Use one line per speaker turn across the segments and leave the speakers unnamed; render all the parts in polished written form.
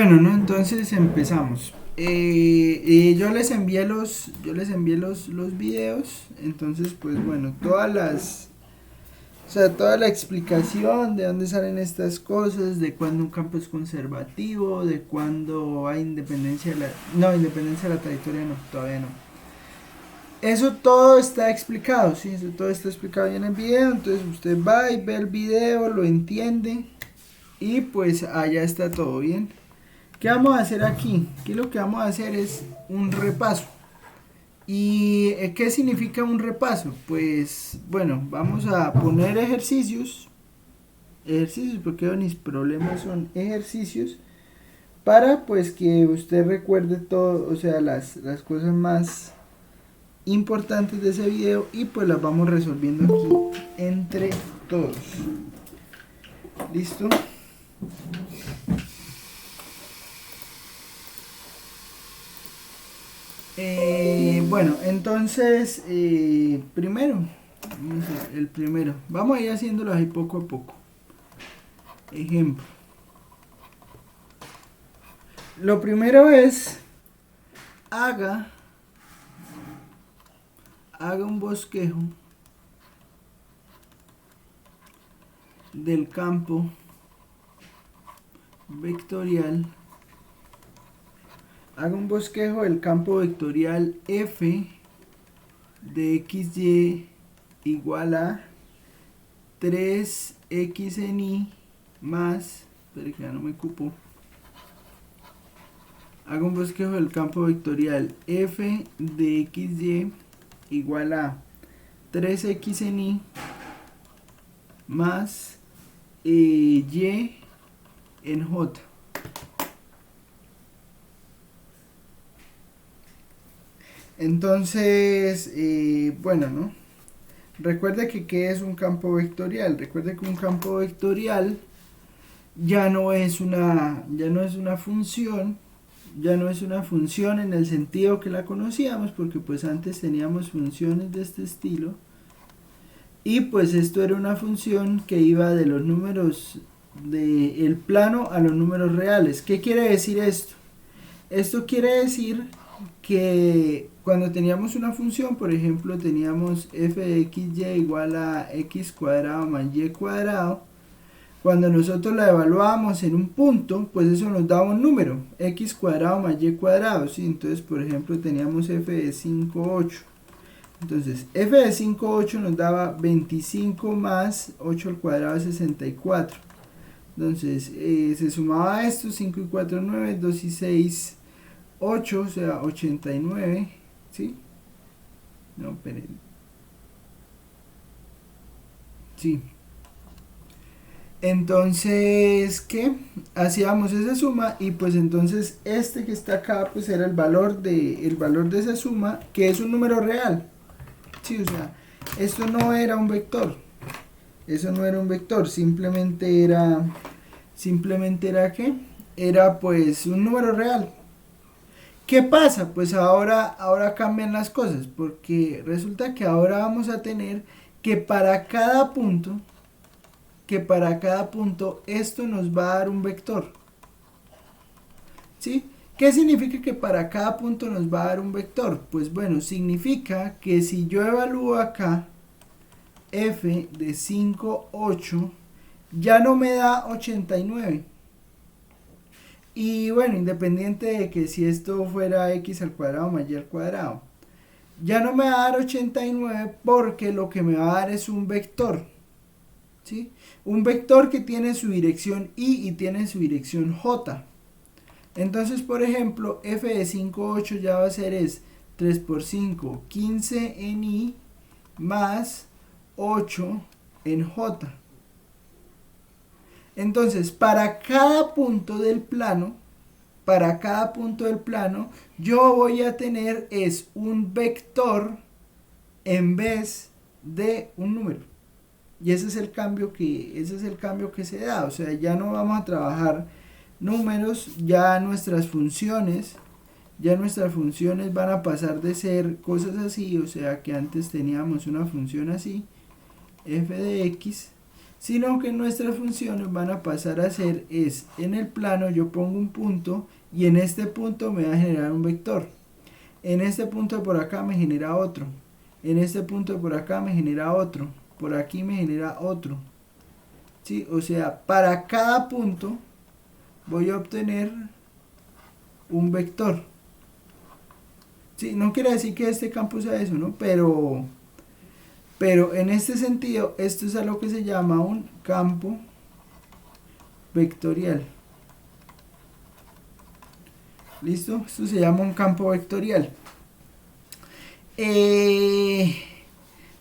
Bueno, ¿no? Entonces empezamos. Yo les envié los videos. Entonces, pues bueno, toda la explicación de dónde salen estas cosas, de cuándo un campo es conservativo, de cuándo hay independencia de independencia de la trayectoria no, todavía no. Eso todo está explicado, sí, eso todo está explicado en el video. Entonces usted va y ve el video, lo entiende y pues allá está todo bien. ¿Qué vamos a hacer aquí? Aquí lo que vamos a hacer es un repaso. ¿Y qué significa un repaso? Pues bueno, vamos a poner ejercicios. Ejercicios, porque mis problemas son ejercicios. Para pues que usted recuerde todo, o sea, las cosas más importantes de ese video y pues las vamos resolviendo aquí entre todos. ¿Listo? Bueno, entonces, primero, el primero, vamos a ir haciéndolo ahí poco a poco. Ejemplo. Lo primero es, haga un bosquejo del campo vectorial. Haga un bosquejo del campo vectorial f de xy igual a 3x en y más, espera que ya no me cupo. Haga un bosquejo del campo vectorial f de xy igual a 3x en y más y en j. Entonces, bueno, ¿no? Recuerde que ¿qué es un campo vectorial? Recuerde que un campo vectorial ya no es una función, ya no es una función en el sentido que la conocíamos, porque pues antes teníamos funciones de este estilo. Y pues esto era una función que iba de los números del plano a los números reales. ¿Qué quiere decir esto? Esto quiere decir que cuando teníamos una función, por ejemplo, teníamos f de xy igual a x cuadrado más y cuadrado, cuando nosotros la evaluábamos en un punto, pues eso nos daba un número, x cuadrado más y cuadrado, ¿sí? Entonces, por ejemplo, teníamos f de 5,8. Entonces, f de 5,8 nos daba 25 más 8 al cuadrado de 64. Entonces, se sumaba esto, 5 y 4, 9, 2 y 6, 8, o sea, 89, ¿sí? No, esperen. Sí. Entonces, ¿qué? Hacíamos esa suma y pues entonces este que está acá pues era el valor de esa suma, que es un número real. Sí, o sea, esto no era un vector. Eso no era un vector, simplemente era ¿qué? Era pues un número real. ¿Qué pasa? Pues ahora cambian las cosas, porque resulta que ahora vamos a tener que para cada punto esto nos va a dar un vector. ¿Sí? ¿Qué significa que para cada punto nos va a dar un vector? Pues bueno, significa que si yo evalúo acá f de 5, 8, ya no me da 89. Y bueno, independiente de que si esto fuera x al cuadrado más y al cuadrado, ya no me va a dar 89 porque lo que me va a dar es un vector. ¿Sí? Un vector que tiene su dirección y tiene su dirección j. Entonces, por ejemplo, f de 5, 8 ya va a ser 3 por 5, 15 en y más 8 en j. Entonces, para cada punto del plano, yo voy a tener un vector en vez de un número. Y ese es el cambio que se da. O sea, ya no vamos a trabajar números, ya nuestras funciones van a pasar de ser cosas así. O sea, que antes teníamos una función así, f de x, sino que nuestras funciones van a pasar a ser es en el plano yo pongo un punto y en este punto me va a generar un vector, en este punto de por acá me genera otro, en este punto de por acá me genera otro, por aquí me genera otro, ¿sí? O sea, para cada punto voy a obtener un vector, ¿sí? No quiere decir que este campo sea eso, ¿no? Pero en este sentido, esto es a lo que se llama un campo vectorial. ¿Listo? Esto se llama un campo vectorial.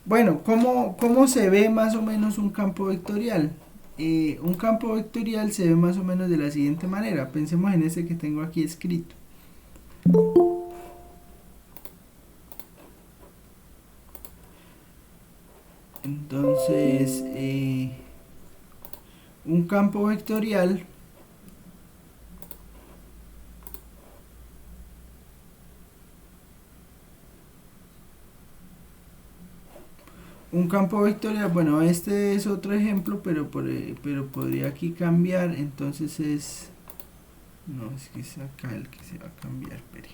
Bueno, ¿cómo se ve más o menos un campo vectorial? Un campo vectorial se ve más o menos de la siguiente manera. Pensemos en este que tengo aquí escrito. Entonces, un campo vectorial bueno, este es otro ejemplo, pero podría aquí cambiar, entonces es, no, es que es acá el que se va a cambiar, espere.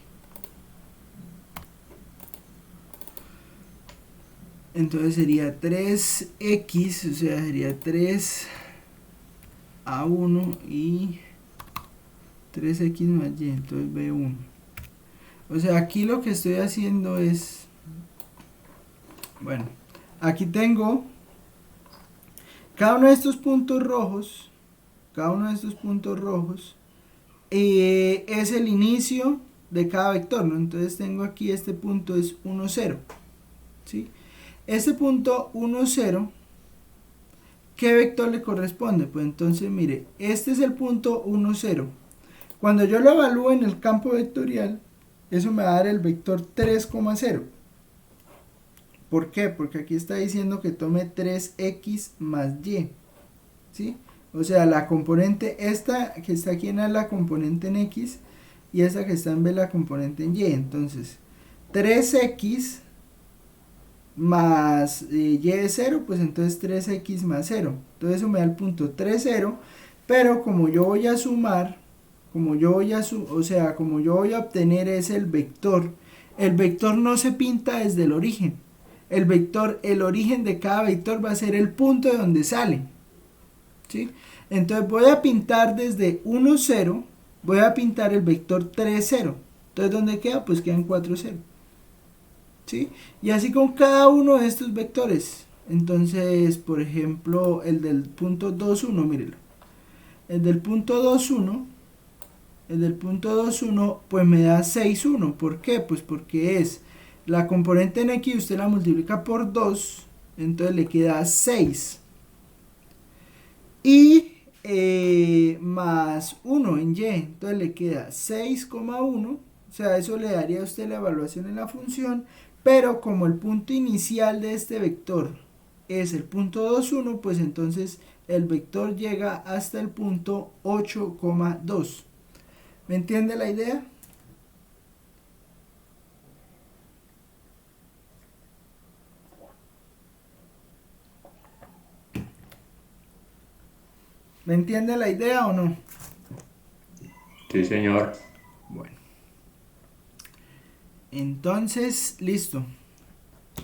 Entonces sería 3x, o sea, sería 3a1 y 3x más y, entonces b1. O sea, aquí lo que estoy haciendo es, bueno, aquí tengo cada uno de estos puntos rojos, es el inicio de cada vector, ¿no? Entonces tengo aquí este punto es 1, 0, ¿sí? Este punto 1, 0, ¿qué vector le corresponde? Pues entonces mire, este es el punto 1, 0. Cuando yo lo evalúo en el campo vectorial, eso me va a dar el vector 3,0. ¿Por qué? Porque aquí está diciendo que tome 3x más y, ¿sí? O sea, la componente, esta que está aquí en A es la componente en x, y esta que está en B es la componente en y. Entonces, 3x más y es 0, pues entonces 3x más 0. Entonces eso me da el punto 3, 0, pero como yo voy a sumar, como yo voy a obtener es el vector no se pinta desde el origen. El origen de cada vector va a ser el punto de donde sale, ¿sí? Entonces voy a pintar desde 1, 0, voy a pintar el vector 3, 0. Entonces, ¿dónde queda? Pues quedan 4, 0. ¿Sí? Y así con cada uno de estos vectores. Entonces, por ejemplo, el del punto 2, 1, mírelo. El del punto 2, 1, pues me da 6, 1. ¿Por qué? Pues porque es la componente en x, usted la multiplica por 2, entonces le queda 6. Y más 1 en y, entonces le queda 6,1. O sea, eso le daría a usted la evaluación en la función, pero como el punto inicial de este vector es el punto 2, 1, pues entonces el vector llega hasta el punto 8,2. ¿Me entiende la idea? ¿Me entiende la idea o no?
Sí, señor.
Bueno, entonces, listo.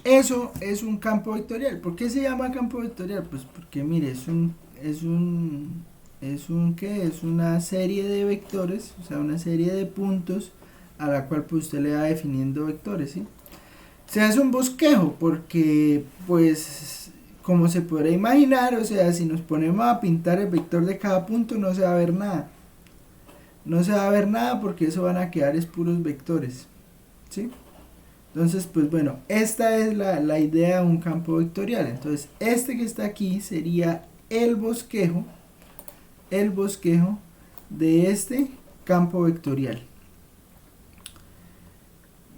Eso es un campo vectorial. ¿Por qué se llama campo vectorial? Pues porque mire, ¿qué? Es una serie de vectores, o sea, una serie de puntos a la cual pues usted le va definiendo vectores, ¿sí? Se hace un bosquejo porque pues como se podrá imaginar, o sea, si nos ponemos a pintar el vector de cada punto no se va a ver nada. No se va a ver nada porque eso van a quedar es puros vectores, ¿sí? Entonces, pues bueno, esta es la idea de un campo vectorial. Entonces, este que está aquí sería el bosquejo de este campo vectorial.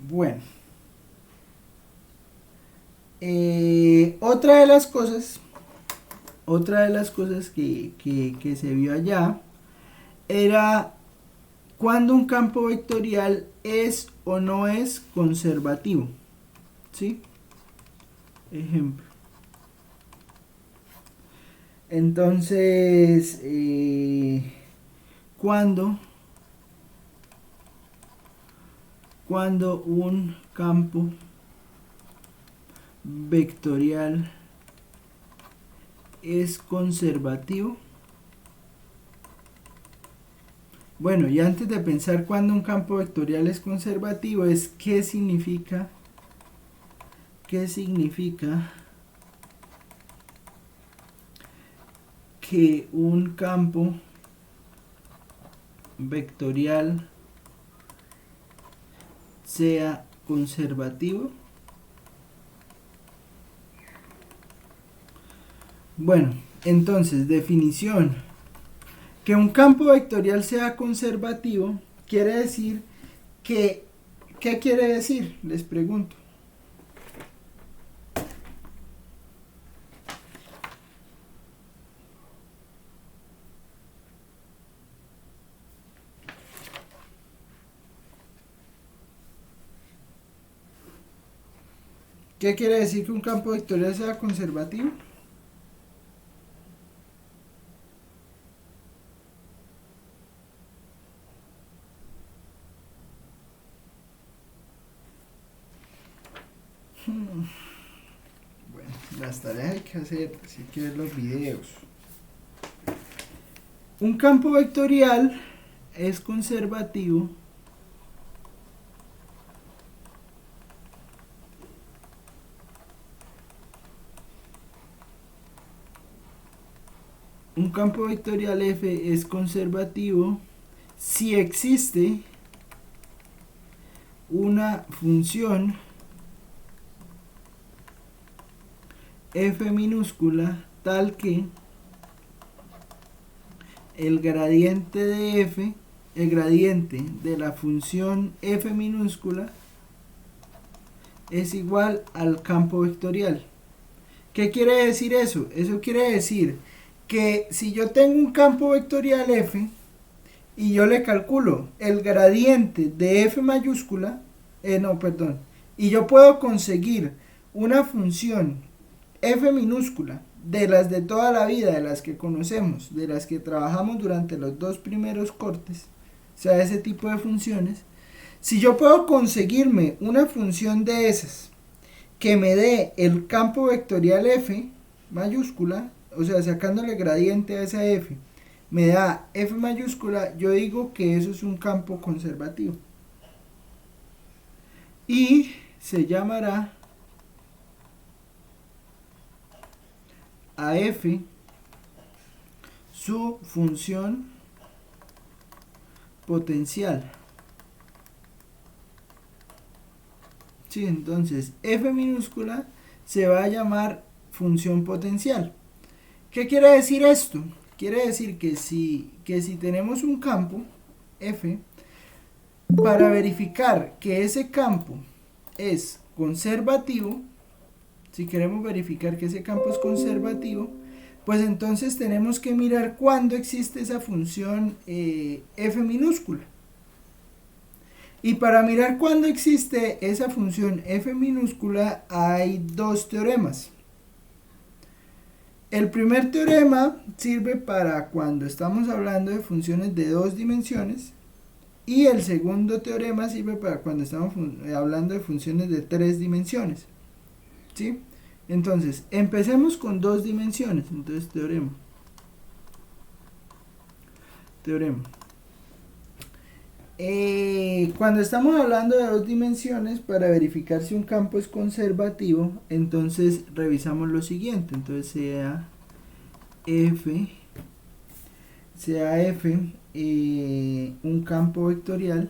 Bueno, otra de las cosas que se vio allá era cuando un campo vectorial es o no es conservativo, ¿sí? Ejemplo. Entonces, cuando un campo vectorial es conservativo. Bueno, y antes de pensar cuando un campo vectorial es conservativo, es qué significa que un campo vectorial sea conservativo. Bueno, entonces, definición. Que un campo vectorial sea conservativo quiere decir que... ¿Qué quiere decir? Les pregunto. ¿Qué quiere decir que un campo vectorial sea conservativo? Bueno, las tareas hay que hacer, así que ver los videos. Un campo vectorial es conservativo un campo vectorial F es conservativo si existe una función F minúscula tal que el gradiente de F, el gradiente de la función F minúscula es igual al campo vectorial. ¿Qué quiere decir eso? Eso quiere decir que si yo tengo un campo vectorial F y yo le calculo el gradiente de F mayúscula, y yo puedo conseguir una función F minúscula de las de toda la vida, de las que conocemos, de las que trabajamos durante los 2 primeros cortes, o sea, ese tipo de funciones, si yo puedo conseguirme una función de esas que me dé el campo vectorial F mayúscula, o sea, sacándole gradiente a esa F, me da F mayúscula, yo digo que eso es un campo conservativo. Y se llamará a F su función potencial. Sí, entonces F minúscula se va a llamar función potencial. ¿Qué quiere decir esto? Quiere decir que si tenemos un campo F, para verificar que ese campo es conservativo, si queremos verificar que ese campo es conservativo, pues entonces tenemos que mirar cuándo existe esa función F minúscula. Y para mirar cuándo existe esa función F minúscula hay 2 teoremas. El primer teorema sirve para cuando estamos hablando de funciones de 2 dimensiones y el segundo teorema sirve para cuando estamos hablando de funciones de 3 dimensiones. ¿Sí? Entonces, empecemos con 2 dimensiones. Entonces, teorema. Cuando estamos hablando de 2 dimensiones, para verificar si un campo es conservativo, entonces revisamos lo siguiente. Entonces sea F un campo vectorial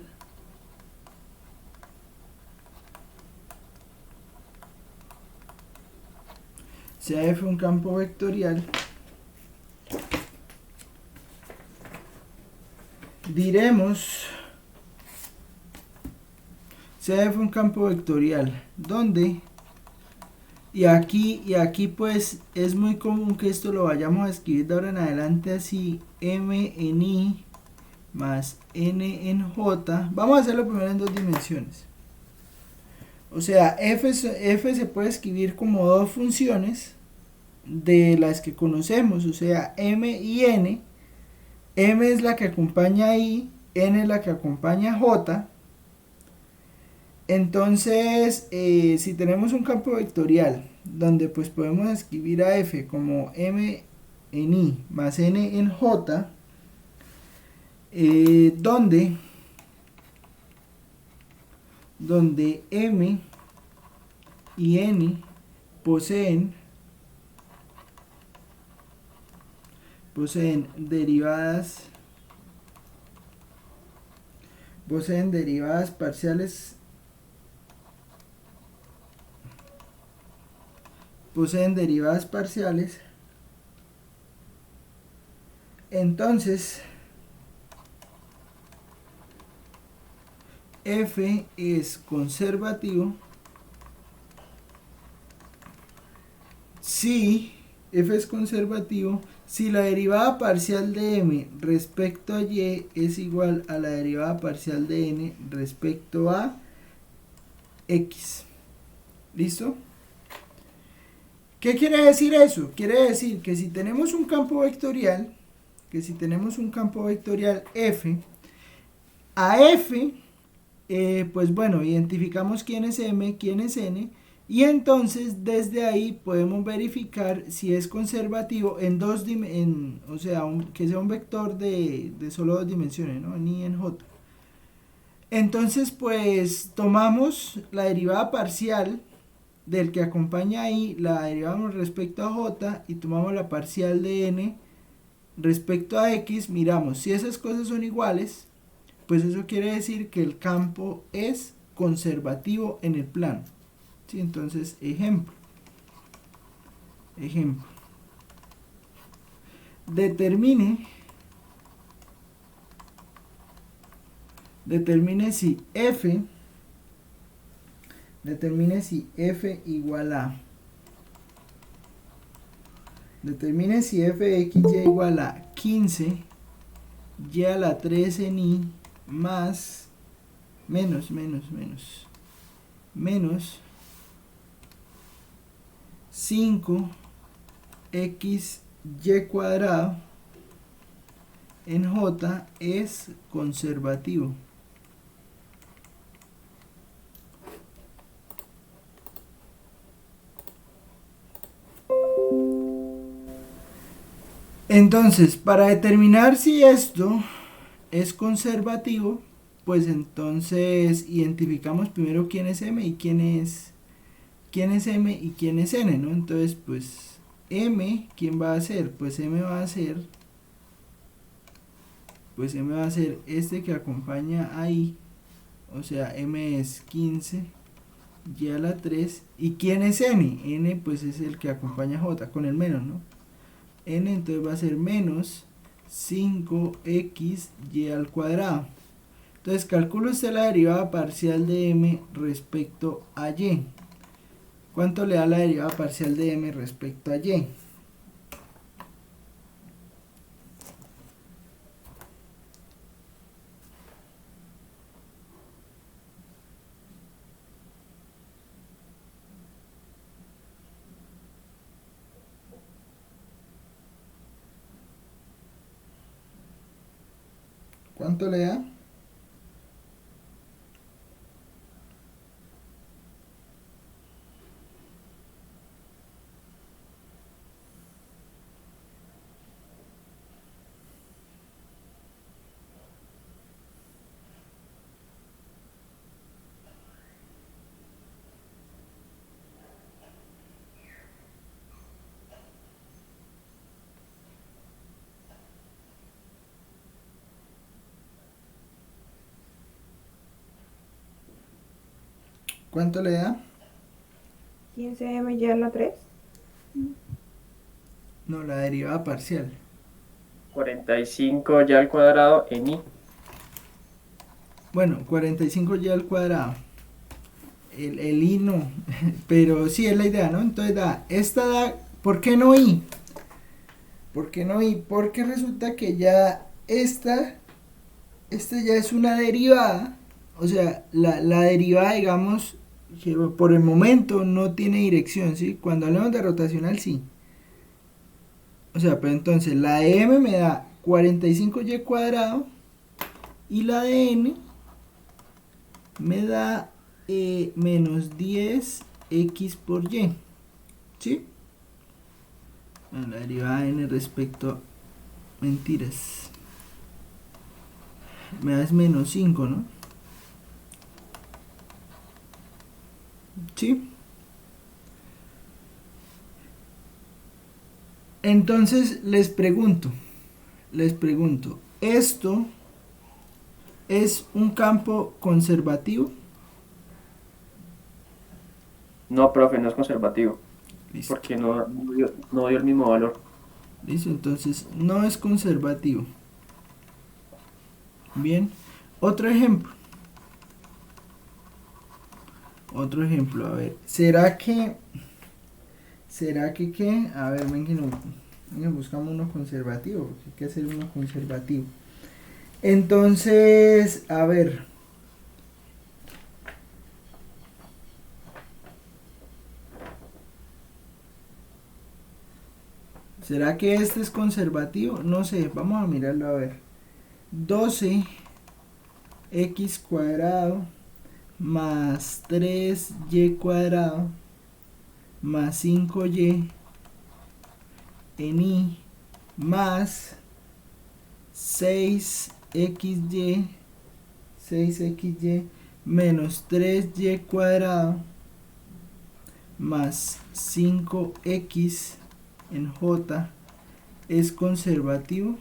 diremos sea F un campo vectorial donde y aquí pues es muy común que esto lo vayamos a escribir de ahora en adelante así: m en i más n en j. Vamos a hacerlo primero en 2 dimensiones. O sea, f se puede escribir como 2 funciones, de las que conocemos, o sea, m y n. M es la que acompaña a I, N es la que acompaña a J. Entonces, si tenemos un campo vectorial donde pues podemos escribir a F como M en I más N en J, donde M y N poseen derivadas parciales entonces F es conservativo si la derivada parcial de m respecto a y es igual a la derivada parcial de n respecto a x. ¿Listo? ¿Qué quiere decir eso? Quiere decir que si tenemos un campo vectorial, f, a f, pues bueno, identificamos quién es m, quién es n, y entonces desde ahí podemos verificar si es conservativo o sea, que sea un vector de solo dos dimensiones, ¿no? En i y en j. Entonces pues tomamos la derivada parcial del que acompaña a i, la derivamos respecto a j y tomamos la parcial de n respecto a x, miramos si esas cosas son iguales, pues eso quiere decir que el campo es conservativo en el plano. ¿Sí? Entonces, ejemplo. Determine si f igual a f de x y igual a 15 y a la 3 en i más menos 5xy cuadrado en j es conservativo. Entonces, para determinar si esto es conservativo, pues entonces identificamos primero quién es m y quién es n, ¿no? Entonces, pues m, ¿quién va a ser? Pues m va a ser este que acompaña a i, o sea, m es 15 y a la 3. ¿Y quién es n? N pues es el que acompaña a j con el menos, ¿no? N entonces va a ser menos 5xy al cuadrado. Entonces calcula usted la derivada parcial de m respecto a y. ¿Cuánto le da la derivada parcial de m respecto a y? ¿Cuánto le da? ¿Cuánto le da?
15m y a la 3.
No, la derivada parcial.
45 ya al cuadrado en i.
Bueno, 45y al cuadrado. El i no, pero sí es la idea, ¿no? Entonces ¿por qué no i? Porque resulta que ya esta ya es una derivada, o sea, la derivada, digamos, que por el momento no tiene dirección, ¿sí? Cuando hablemos de rotacional, sí. O sea, pero entonces la de m me da 45y cuadrado y la de n me da menos 10x por y. ¿Sí? Bueno, la derivada de n respecto... Mentiras. Me da es menos 5, ¿no? ¿Sí? Entonces les pregunto, ¿esto es un campo conservativo?
No, profe, no es conservativo,
Listo.
porque no dio el mismo valor.
Listo, entonces no es conservativo. Bien. Otro ejemplo. A ver. ¿Será que qué? A ver, venga, buscamos uno conservativo, porque hay que hacer uno conservativo. Entonces, a ver. ¿Será que este es conservativo? No sé, vamos a mirarlo a ver. 12x cuadrado más 3y cuadrado más 5y en y más 6xy menos 3y cuadrado más 5x en j es conservativo.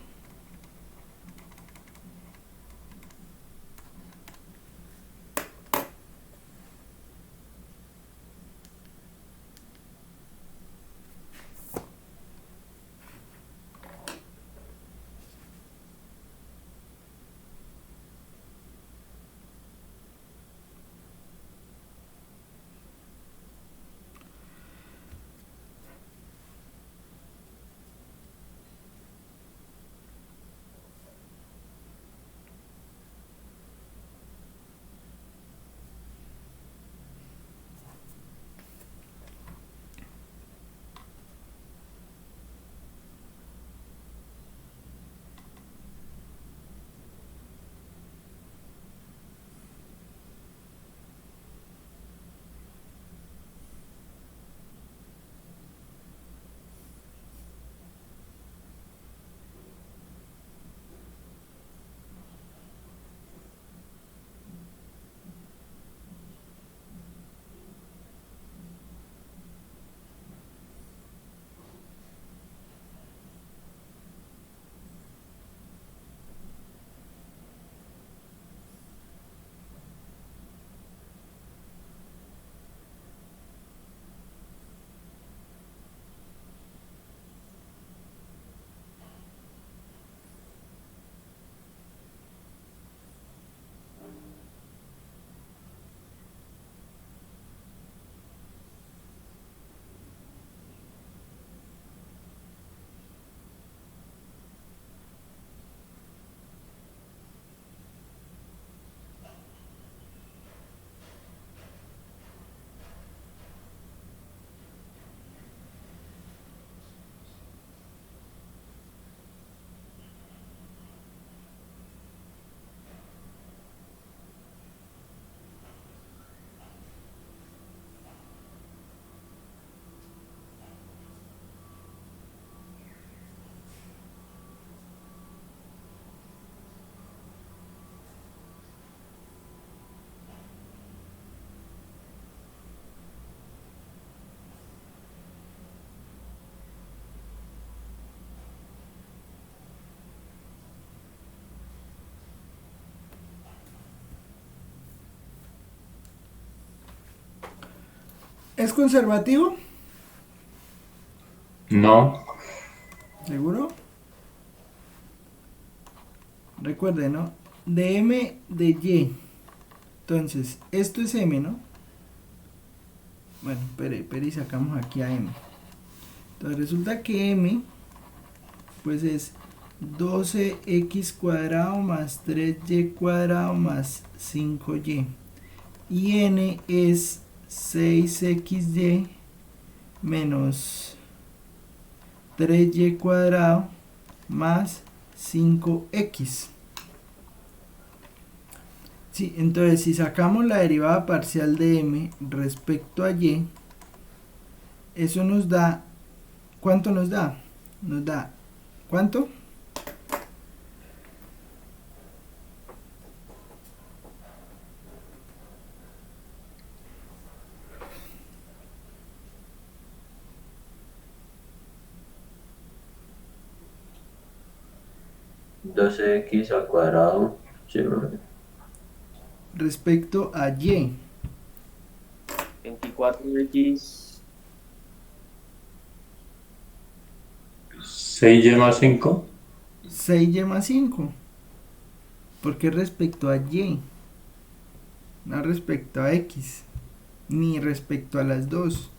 ¿Es conservativo?
No.
¿Seguro? Recuerden, ¿no? De m de y. Entonces, esto es m, ¿no? Bueno, espere y sacamos aquí a m. Entonces resulta que m pues es 12x cuadrado más 3y cuadrado más 5y. Y n es 6xy menos 3y cuadrado más 5x. Sí, entonces si sacamos la derivada parcial de m respecto a y, eso nos da, ¿cuánto nos da? Nos da, ¿cuánto?
Doce x al cuadrado. Sí, profe.
Respecto a y.
24x.
6y más 5.
6y más 5. Porque respecto a y, no respecto a x, ni respecto a las dos.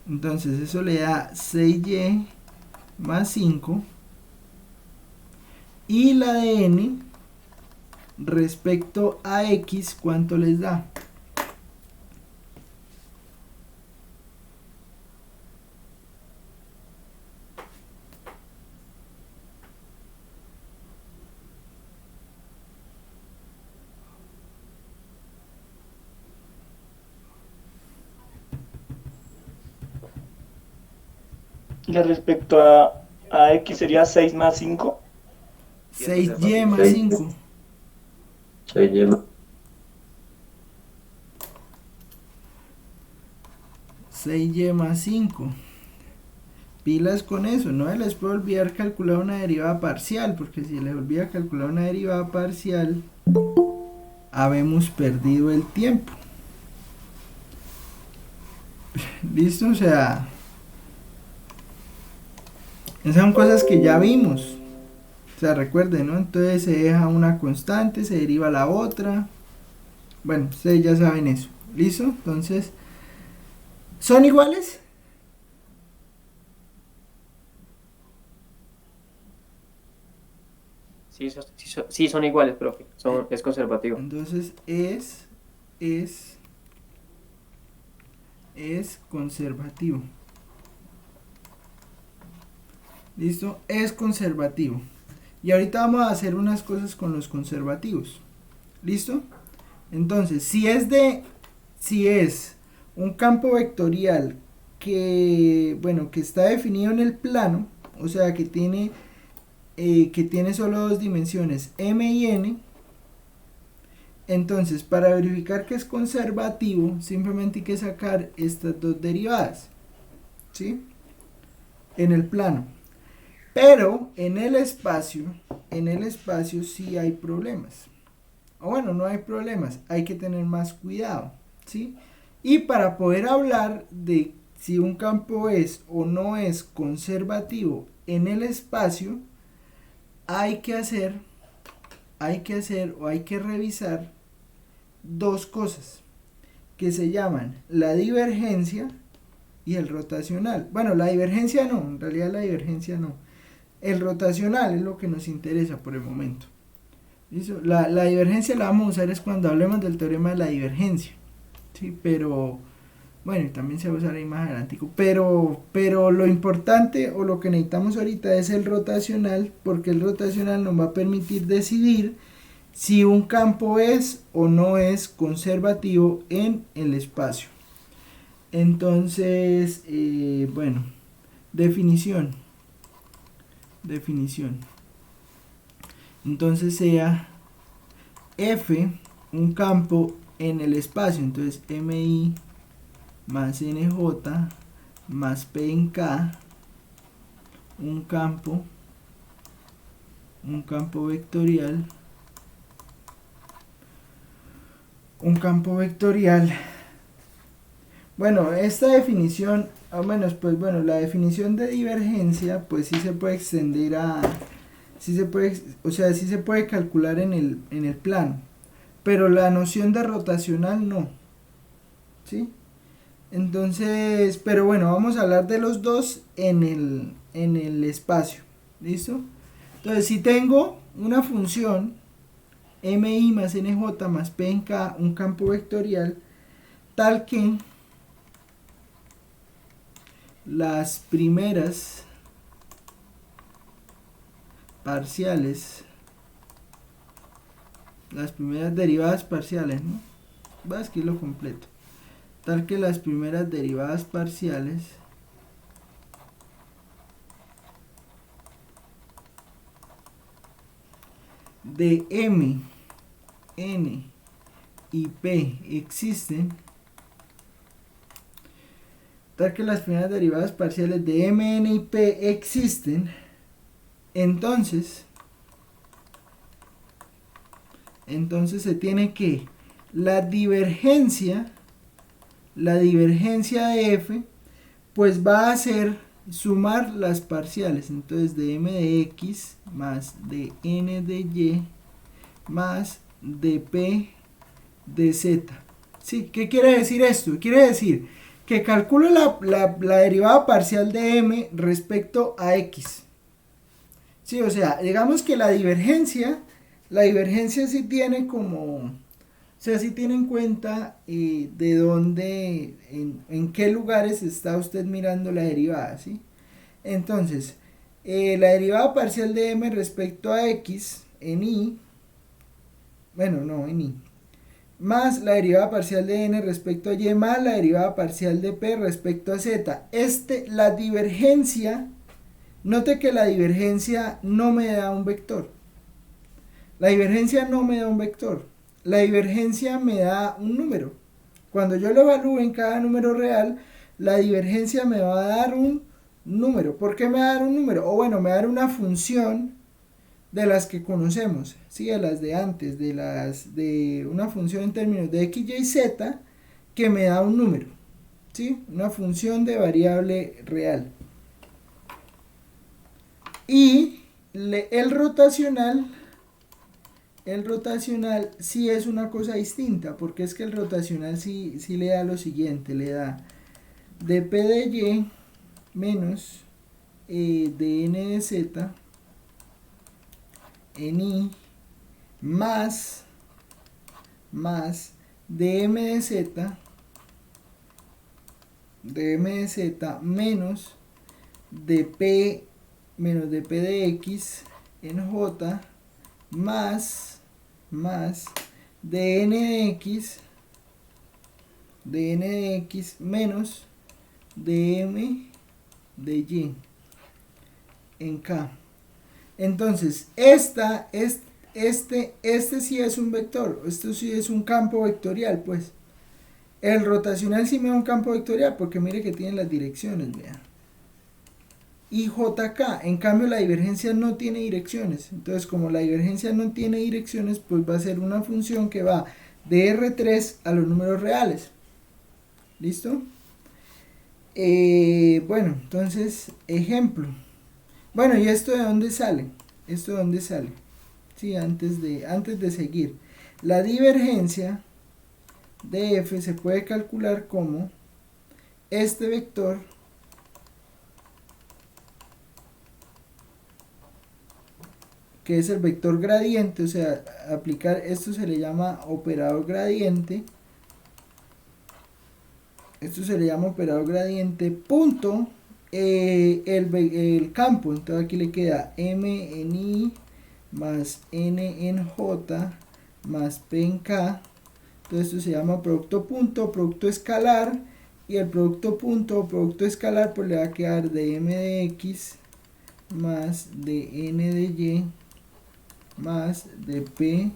Entonces eso le da 6y más 5. Y la de n respecto a x, ¿cuánto les da?
Y respecto a x sería 6 más 5.
6y más 5.
6y más.
6y más 5. Pilas con eso, no se les puede olvidar calcular una derivada parcial, porque si les olvida calcular una derivada parcial, habemos perdido el tiempo. ¿Listo? O sea, esas son cosas que ya vimos. O sea, recuerden, ¿no? Entonces se deja una constante, se deriva la otra. Bueno, ustedes ya saben eso. ¿Listo? Entonces, ¿son iguales?
Sí, son iguales, profe. Es conservativo.
Entonces es conservativo. ¿Listo? Es conservativo. Y ahorita vamos a hacer unas cosas con los conservativos. ¿Listo? Entonces, si es un campo vectorial que, bueno, que está definido en el plano, o sea, que tiene solo dos dimensiones, m y n, entonces para verificar que es conservativo, simplemente hay que sacar estas dos derivadas, ¿sí? En el plano. Pero en el espacio sí hay problemas. O bueno, no hay problemas, hay que tener más cuidado, ¿sí? Y para poder hablar de si un campo es o no es conservativo en el espacio, hay que revisar dos cosas que se llaman la divergencia y el rotacional. Bueno, la divergencia no, en realidad la divergencia no. El rotacional es lo que nos interesa por el momento. ¿Listo? La divergencia la vamos a usar es cuando hablemos del teorema de la divergencia, ¿sí? Pero bueno, también se va a usar ahí más adelante. Pero lo importante o lo que necesitamos ahorita es el rotacional, porque el rotacional nos va a permitir decidir si un campo es o no es conservativo en el espacio. Entonces, bueno, definición. Entonces sea F un campo en el espacio, entonces MI más NJ más P en K, un campo vectorial, bueno, esta definición, al menos pues bueno, la definición de divergencia pues sí se puede extender sí se puede calcular en el plano, pero la noción de rotacional no, ¿sí? Entonces, pero bueno, vamos a hablar de los dos en el espacio, ¿listo? Entonces, si tengo una función mi más nj más p en k, un campo vectorial, tal que las primeras parciales, las primeras derivadas parciales, ¿no? Voy a escribirlo completo. Tal que las primeras derivadas parciales de m, n y p existen, tal que las primeras derivadas parciales de m, n y p existen, entonces se tiene que la divergencia de f pues va a ser sumar las parciales, entonces de m de x más de n de y más de p de z. ¿Sí? ¿Qué quiere decir esto? Quiere decir que calculo la derivada parcial de m respecto a x. Sí, o sea, digamos que la divergencia sí tiene como, o sea, sí tiene en cuenta de dónde, en qué lugares está usted mirando la derivada, ¿sí? Entonces, la derivada parcial de m respecto a x en i, más la derivada parcial de n respecto a y más la derivada parcial de p respecto a z. La divergencia, note que la divergencia no me da un vector. La divergencia no me da un vector. La divergencia me da un número. Cuando yo lo evalúe en cada número real, la divergencia me va a dar un número. ¿Por qué me va a dar un número? O bueno, me va a dar una función de las que conocemos, ¿sí? De las de antes, de una función en términos de x, y, z, que me da un número, ¿sí? Una función de variable real. Y el rotacional sí es una cosa distinta, porque es que el rotacional sí le da lo siguiente, le da dp de y menos de n de z en i más dm de z menos dp de x en j más dn de x menos dm de y en k. Entonces, este sí es un vector, esto sí es un campo vectorial, pues. El rotacional sí me da un campo vectorial, porque mire que tiene las direcciones, vean. Y JK, en cambio la divergencia no tiene direcciones. Entonces, como la divergencia no tiene direcciones, pues va a ser una función que va de R3 a los números reales. ¿Listo? Bueno, entonces, ejemplo. Bueno, ¿y esto de dónde sale? Sí, antes de seguir. La divergencia de f se puede calcular como este vector que es el vector gradiente, o sea, aplicar esto se le llama operador gradiente. Punto el campo. Entonces aquí le queda m en i más n en j más p en k. Entonces esto se llama producto punto, producto escalar, y el producto punto o producto escalar pues le va a quedar de m de x más de n de y más de p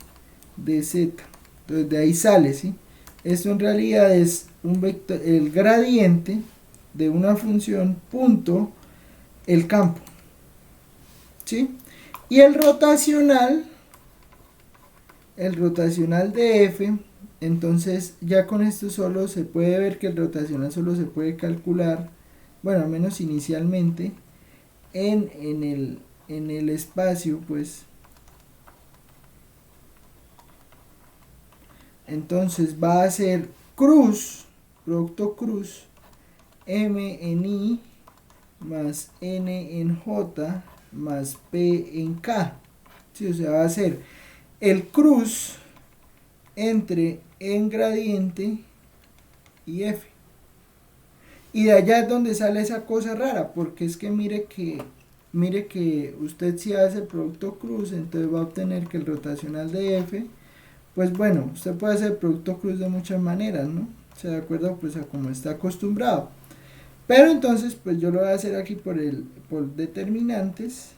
de z. Entonces de ahí sale, ¿sí? Esto en realidad es un vector, el gradiente de una función punto el campo, ¿sí? Y el rotacional de f, entonces ya con esto solo se puede ver que el rotacional solo se puede calcular, bueno, al menos inicialmente, en el espacio, pues. Entonces va a ser producto cruz, m en i más n en j más p en k. ¿Sí? O sea, va a ser el cruz entre en gradiente y f. Y de allá es donde sale esa cosa rara, porque es que mire que usted si hace el producto cruz, entonces va a obtener que el rotacional de F, pues bueno, usted puede hacer el producto cruz de muchas maneras, ¿no? O sea, de acuerdo pues a como está acostumbrado. Pero entonces pues yo lo voy a hacer aquí por determinantes.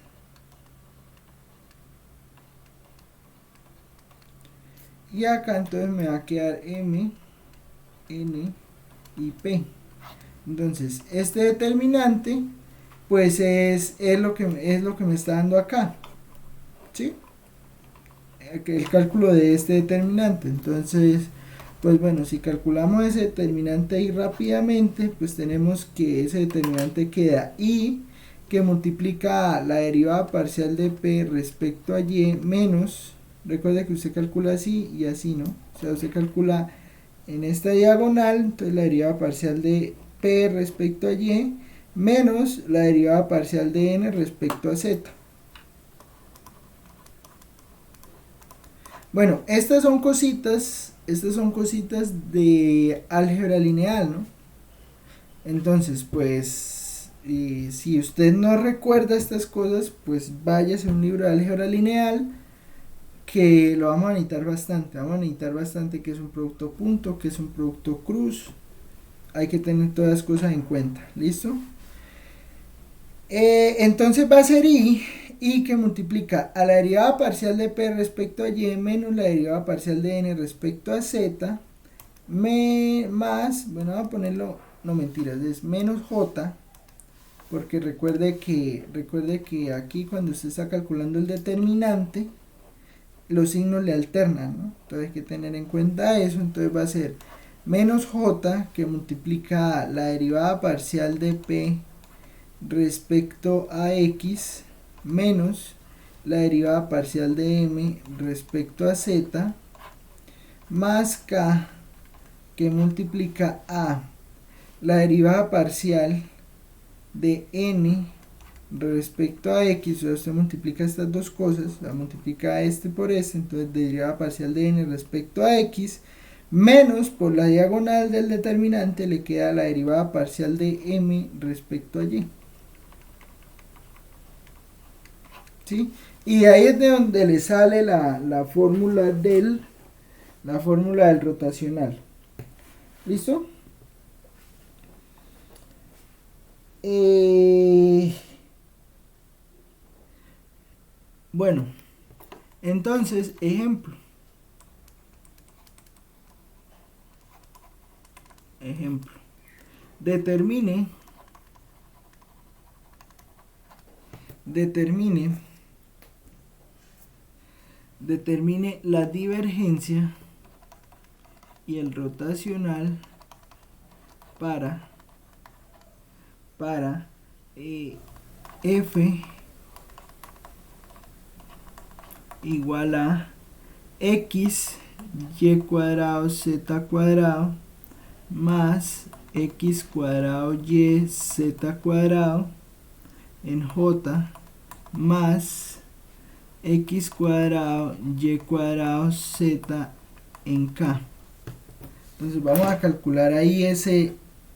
Y acá entonces me va a quedar M, N y P. Entonces, este determinante, pues es lo que me está dando acá. ¿Sí? El cálculo de este determinante. Entonces, pues bueno, si calculamos ese determinante ahí rápidamente, pues tenemos que ese determinante queda I, que multiplica la derivada parcial de P respecto a Y menos, recuerde que usted calcula así y así, ¿no? O sea, usted calcula en esta diagonal, entonces la derivada parcial de P respecto a Y menos la derivada parcial de N respecto a Z. Bueno, estas son cositas de álgebra lineal, ¿no? Entonces, pues, si usted no recuerda estas cosas, pues váyase a un libro de álgebra lineal que lo vamos a necesitar bastante, que es un producto punto, que es un producto cruz. Hay que tener todas las cosas en cuenta, ¿listo? Entonces va a ser I que multiplica a la derivada parcial de P respecto a Y menos la derivada parcial de N respecto a Z más, bueno, vamos a ponerlo, no mentiras, es menos J, porque recuerde que aquí cuando usted está calculando el determinante, los signos le alternan, ¿no? Entonces hay que tener en cuenta eso. Entonces va a ser menos J que multiplica la derivada parcial de P respecto a X menos la derivada parcial de M respecto a Z más K que multiplica a la derivada parcial de N respecto a X. O sea, usted multiplica estas dos cosas, la multiplica este por este, entonces derivada parcial de N respecto a X menos por la diagonal del determinante le queda la derivada parcial de M respecto a Y. ¿Sí? Y de ahí es de donde le sale la fórmula del rotacional. ¿Listo? Bueno, entonces, ejemplo. Determine la divergencia y el rotacional para F igual a X y cuadrado Z cuadrado más X cuadrado Y Z cuadrado en J más X cuadrado Y cuadrado Z en K. Entonces vamos a calcular ahí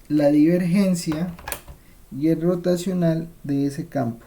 la divergencia y el rotacional de ese campo.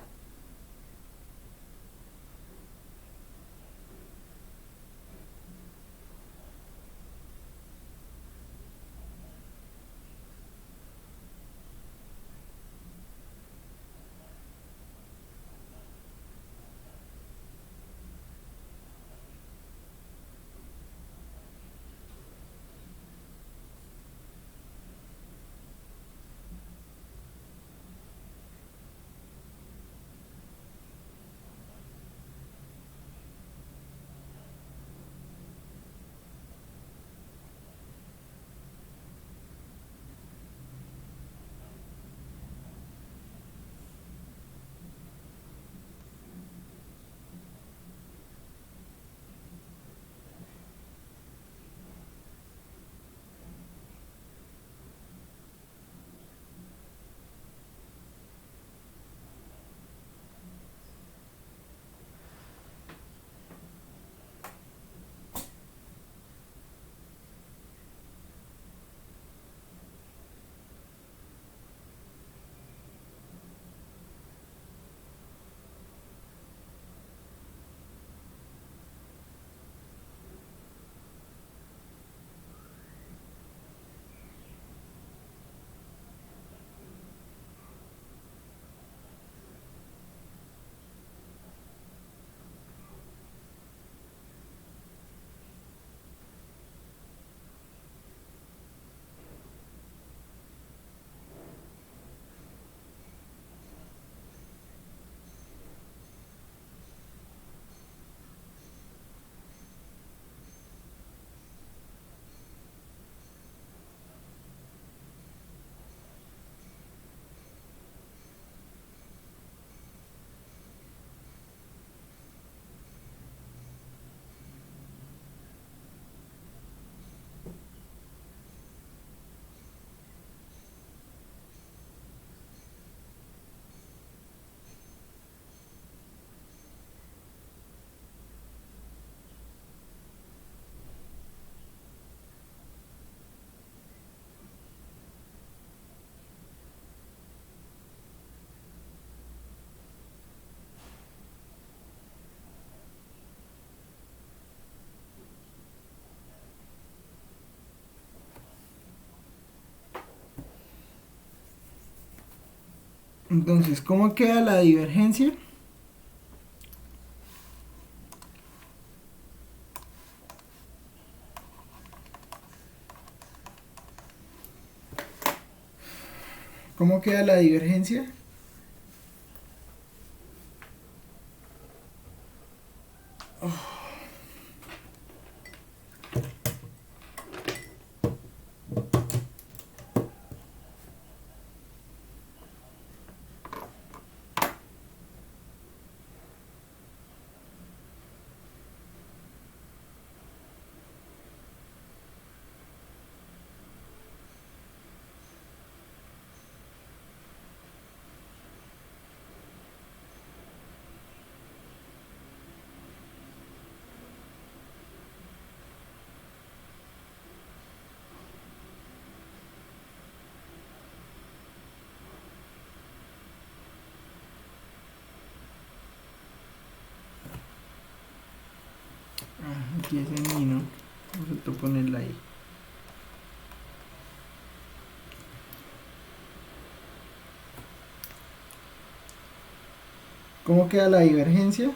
Entonces, ¿cómo queda la divergencia? ¿Cómo queda la divergencia? Aquí es en I, ¿no? Vamos a ponerla ahí. ¿Cómo queda la divergencia?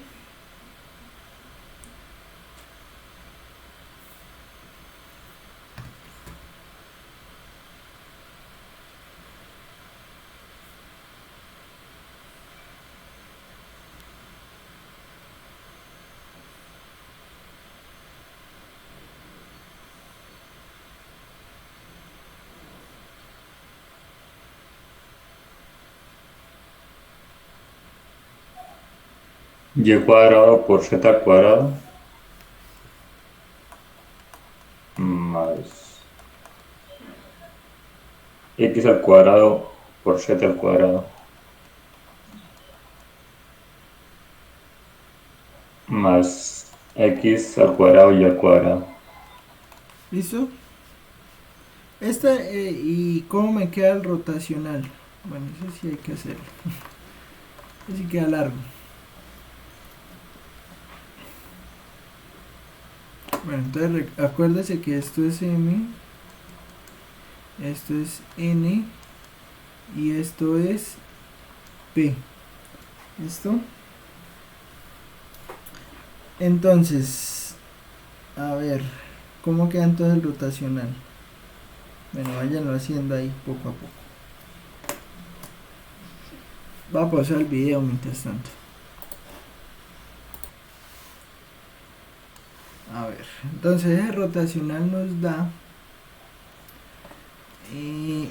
Y cuadrado por z cuadrado más x al cuadrado por z al cuadrado más x al cuadrado y al cuadrado.
¿Listo? ¿Y cómo me queda el rotacional? Bueno, eso sí hay que hacerlo. Eso sí queda largo. Bueno, entonces acuérdese que esto es M, esto es N y esto es P. ¿Listo? Entonces, a ver, ¿cómo queda entonces el rotacional? Bueno, váyanlo haciendo ahí poco a poco. Va a pausar el video mientras tanto. A ver, entonces el rotacional nos da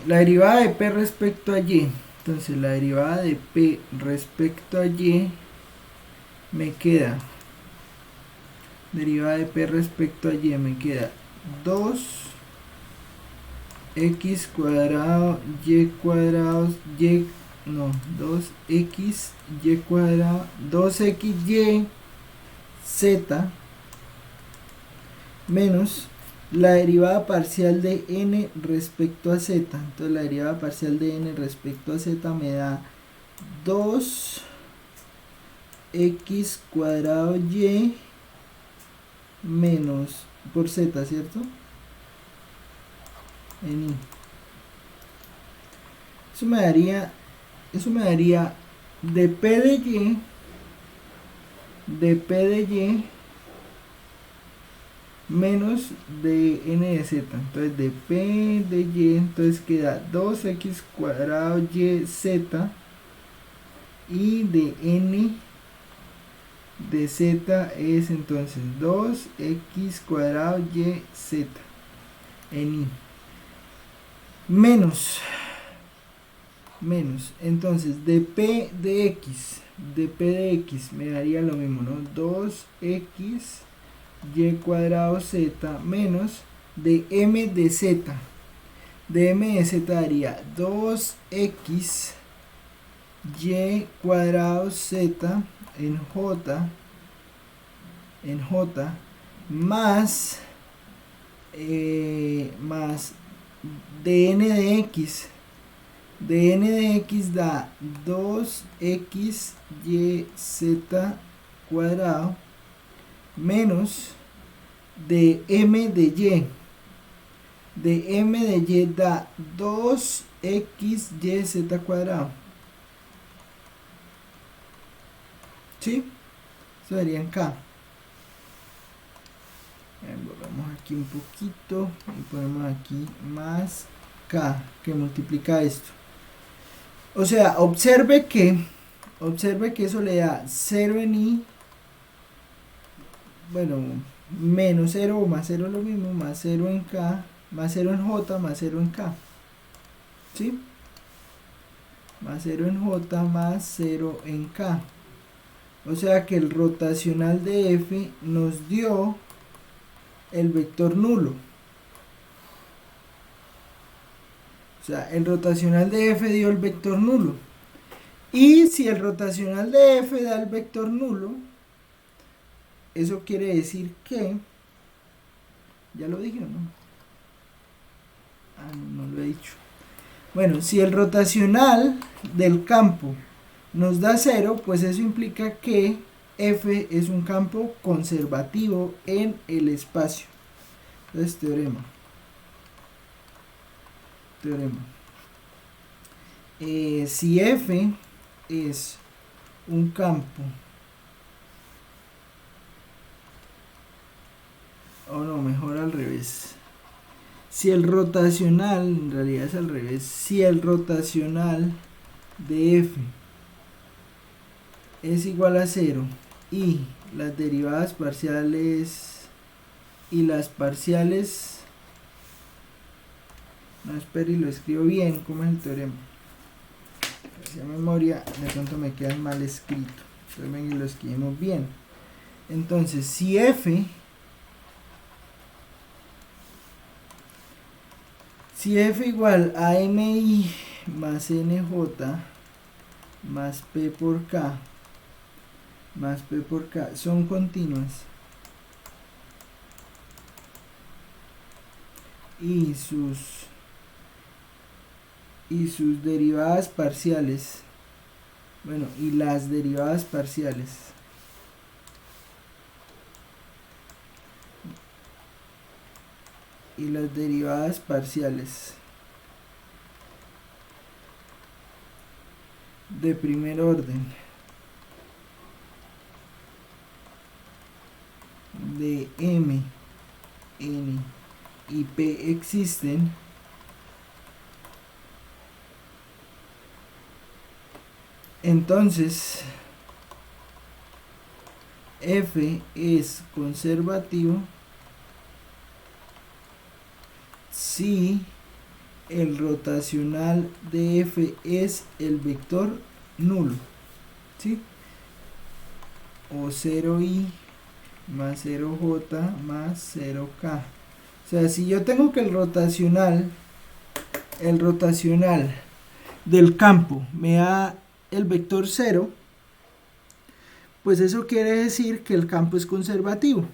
la derivada de P respecto a Y. Entonces la derivada de P respecto a Y me queda, derivada de P respecto a Y me queda 2x cuadrado y cuadrado y, no, 2x y cuadrado, 2xy z menos la derivada parcial de n respecto a z. Entonces la derivada parcial de n respecto a z me da 2x cuadrado y menos por z, ¿cierto? En i. Eso me daría de p de y menos de n de z. Entonces de p de y, entonces queda 2x cuadrado y z, y de n de z es entonces 2x cuadrado y z en i menos entonces de p de x me daría lo mismo, ¿no? 2x y cuadrado z menos de m de z. De m de z daría 2x y cuadrado z en j más más dn de x. Dn de x da 2x y z cuadrado menos de m de y. De m de y da 2x y z cuadrado. ¿Sí? Eso sería en K. Borramos aquí un poquito y ponemos aquí más K, que multiplica esto. O sea, observe que eso le da 0 en I, bueno, menos 0 o más 0 es lo mismo, más 0 en K, más 0 en J, más 0 en K. ¿Sí? Más 0 en J, más 0 en K. O sea que el rotacional de F nos dio el vector nulo. O sea, el rotacional de F dio el vector nulo. Y si el rotacional de F da el vector nulo, eso quiere decir que... ¿Ya lo dije o no? Ah, no, no lo he dicho. Bueno, si el rotacional del campo nos da 0, pues eso implica que F es un campo conservativo en el espacio. Entonces, teorema. Si F es un campo, o no, mejor al revés. Si el rotacional, en realidad es al revés, si el rotacional de F es igual a 0 y las derivadas parciales y las parciales, no, espero y lo escribo bien, ¿cómo es el teorema? Si a memoria de pronto me queda mal escrito, entonces ven y lo escribimos bien. Entonces, si F igual a MI más NJ más P por K son continuas y sus derivadas parciales, bueno, y las derivadas parciales de primer orden de M, N y P existen, entonces F es conservativo si el rotacional de F es el vector nulo, ¿sí? O 0i más 0j más 0k. O sea, si yo tengo que el rotacional del campo me da el vector 0, pues eso quiere decir que el campo es conservativo.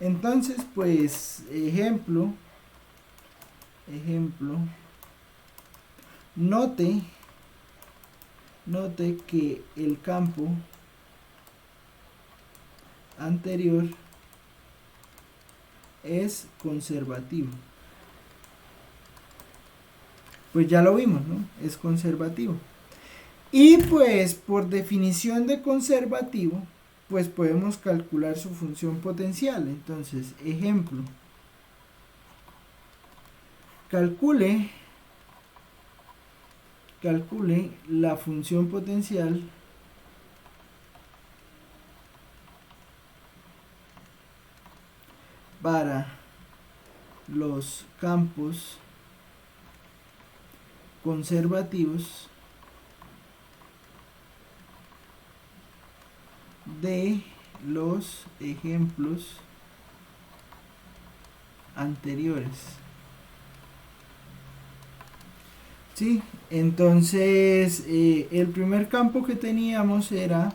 Entonces, pues, ejemplo, note que el campo anterior es conservativo. Pues ya lo vimos, ¿no? Es conservativo. Y pues por definición de conservativo, pues podemos calcular su función potencial. Entonces, ejemplo, calcule la función potencial para los campos conservativos de los ejemplos anteriores. ¿Sí? Entonces, el primer campo que teníamos era,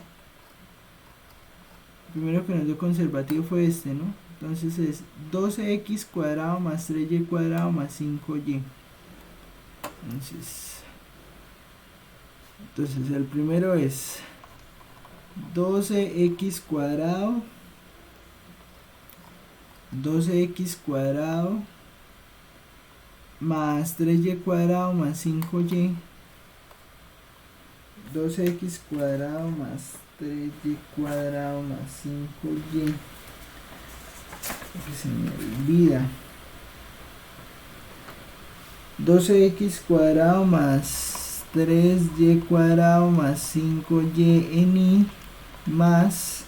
el primero que nos dio conservativo fue este, ¿no? Entonces es 12x cuadrado más 3y cuadrado más 5y. Entonces el primero es 12x cuadrado más 3y cuadrado más 5y, 12x cuadrado más 3y cuadrado más 5y, que se me olvida, 12x cuadrado más 3y cuadrado más 5y en y más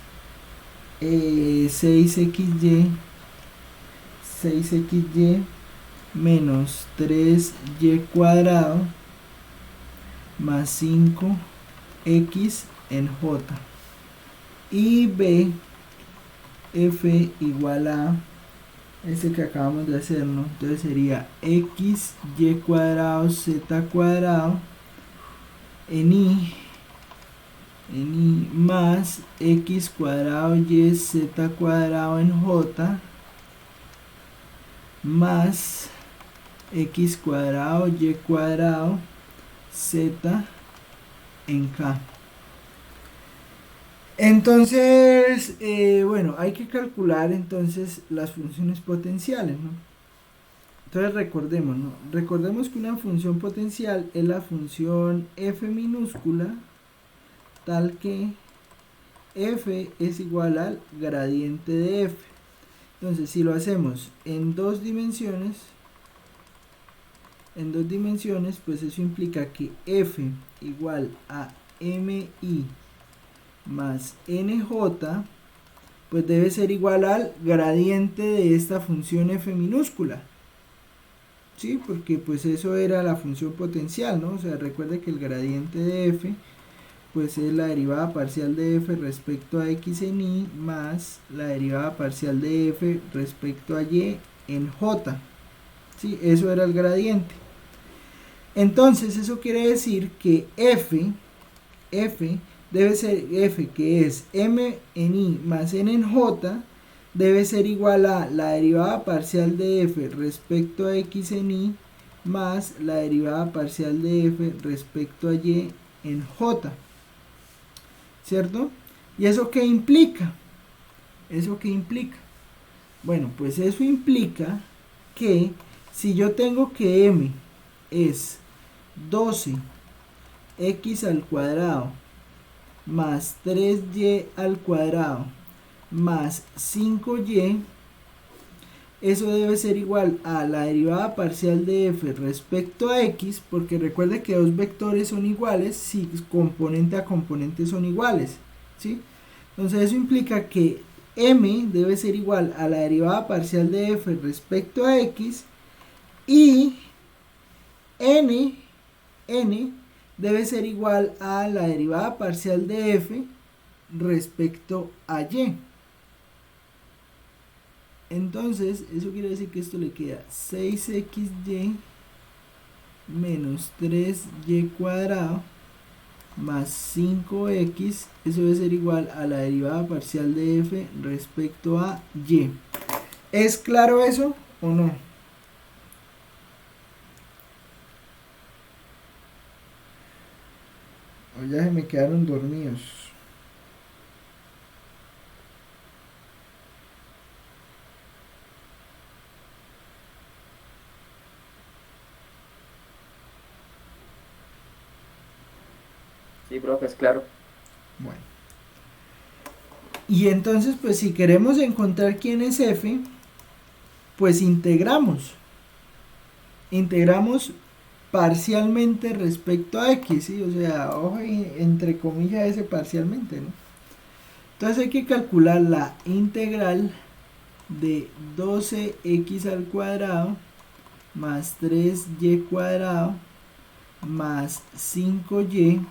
6xy menos 3y cuadrado más 5x en j, y b, f igual a este que acabamos de hacer, ¿no? Entonces sería x y cuadrado z cuadrado en y más x cuadrado y z cuadrado en j más x cuadrado y cuadrado z en k. Entonces, bueno, hay que calcular entonces las funciones potenciales, ¿no? Entonces recordemos, ¿no? Recordemos que una función potencial es la función f minúscula tal que f es igual al gradiente de f. Entonces, si lo hacemos en dos dimensiones, pues eso implica que f igual a mi más nj, pues debe ser igual al gradiente de esta función f minúscula. ¿Sí? Porque pues eso era la función potencial, ¿no? O sea, recuerde que el gradiente de f pues es la derivada parcial de f respecto a x en y más la derivada parcial de f respecto a y en j. ¿Sí? Eso era el gradiente. Entonces eso quiere decir que f debe ser f, que es m en y más n en j, debe ser igual a la derivada parcial de f respecto a x en y más la derivada parcial de f respecto a y en j. ¿Cierto? ¿Y eso qué implica? ¿Eso qué implica? Bueno, pues eso implica que si yo tengo que m es 12x al cuadrado más 3y al cuadrado más 5y, eso debe ser igual a la derivada parcial de f respecto a x, porque recuerde que dos vectores son iguales si componente a componente son iguales, ¿sí? Entonces eso implica que m debe ser igual a la derivada parcial de f respecto a x, y n debe ser igual a la derivada parcial de f respecto a y. Entonces, eso quiere decir que esto le queda 6xy menos 3y cuadrado más 5x, eso debe ser igual a la derivada parcial de f respecto a y. ¿Es claro eso o no? O ya se me quedaron dormidos.
Sí, profe, es claro.
Bueno. Y entonces, pues si queremos encontrar quién es f, pues integramos. Integramos parcialmente respecto a x, ¿sí? O sea, ojo, entre comillas ese parcialmente, ¿no? Entonces hay que calcular la integral de 12x al cuadrado más 3y cuadrado más 5y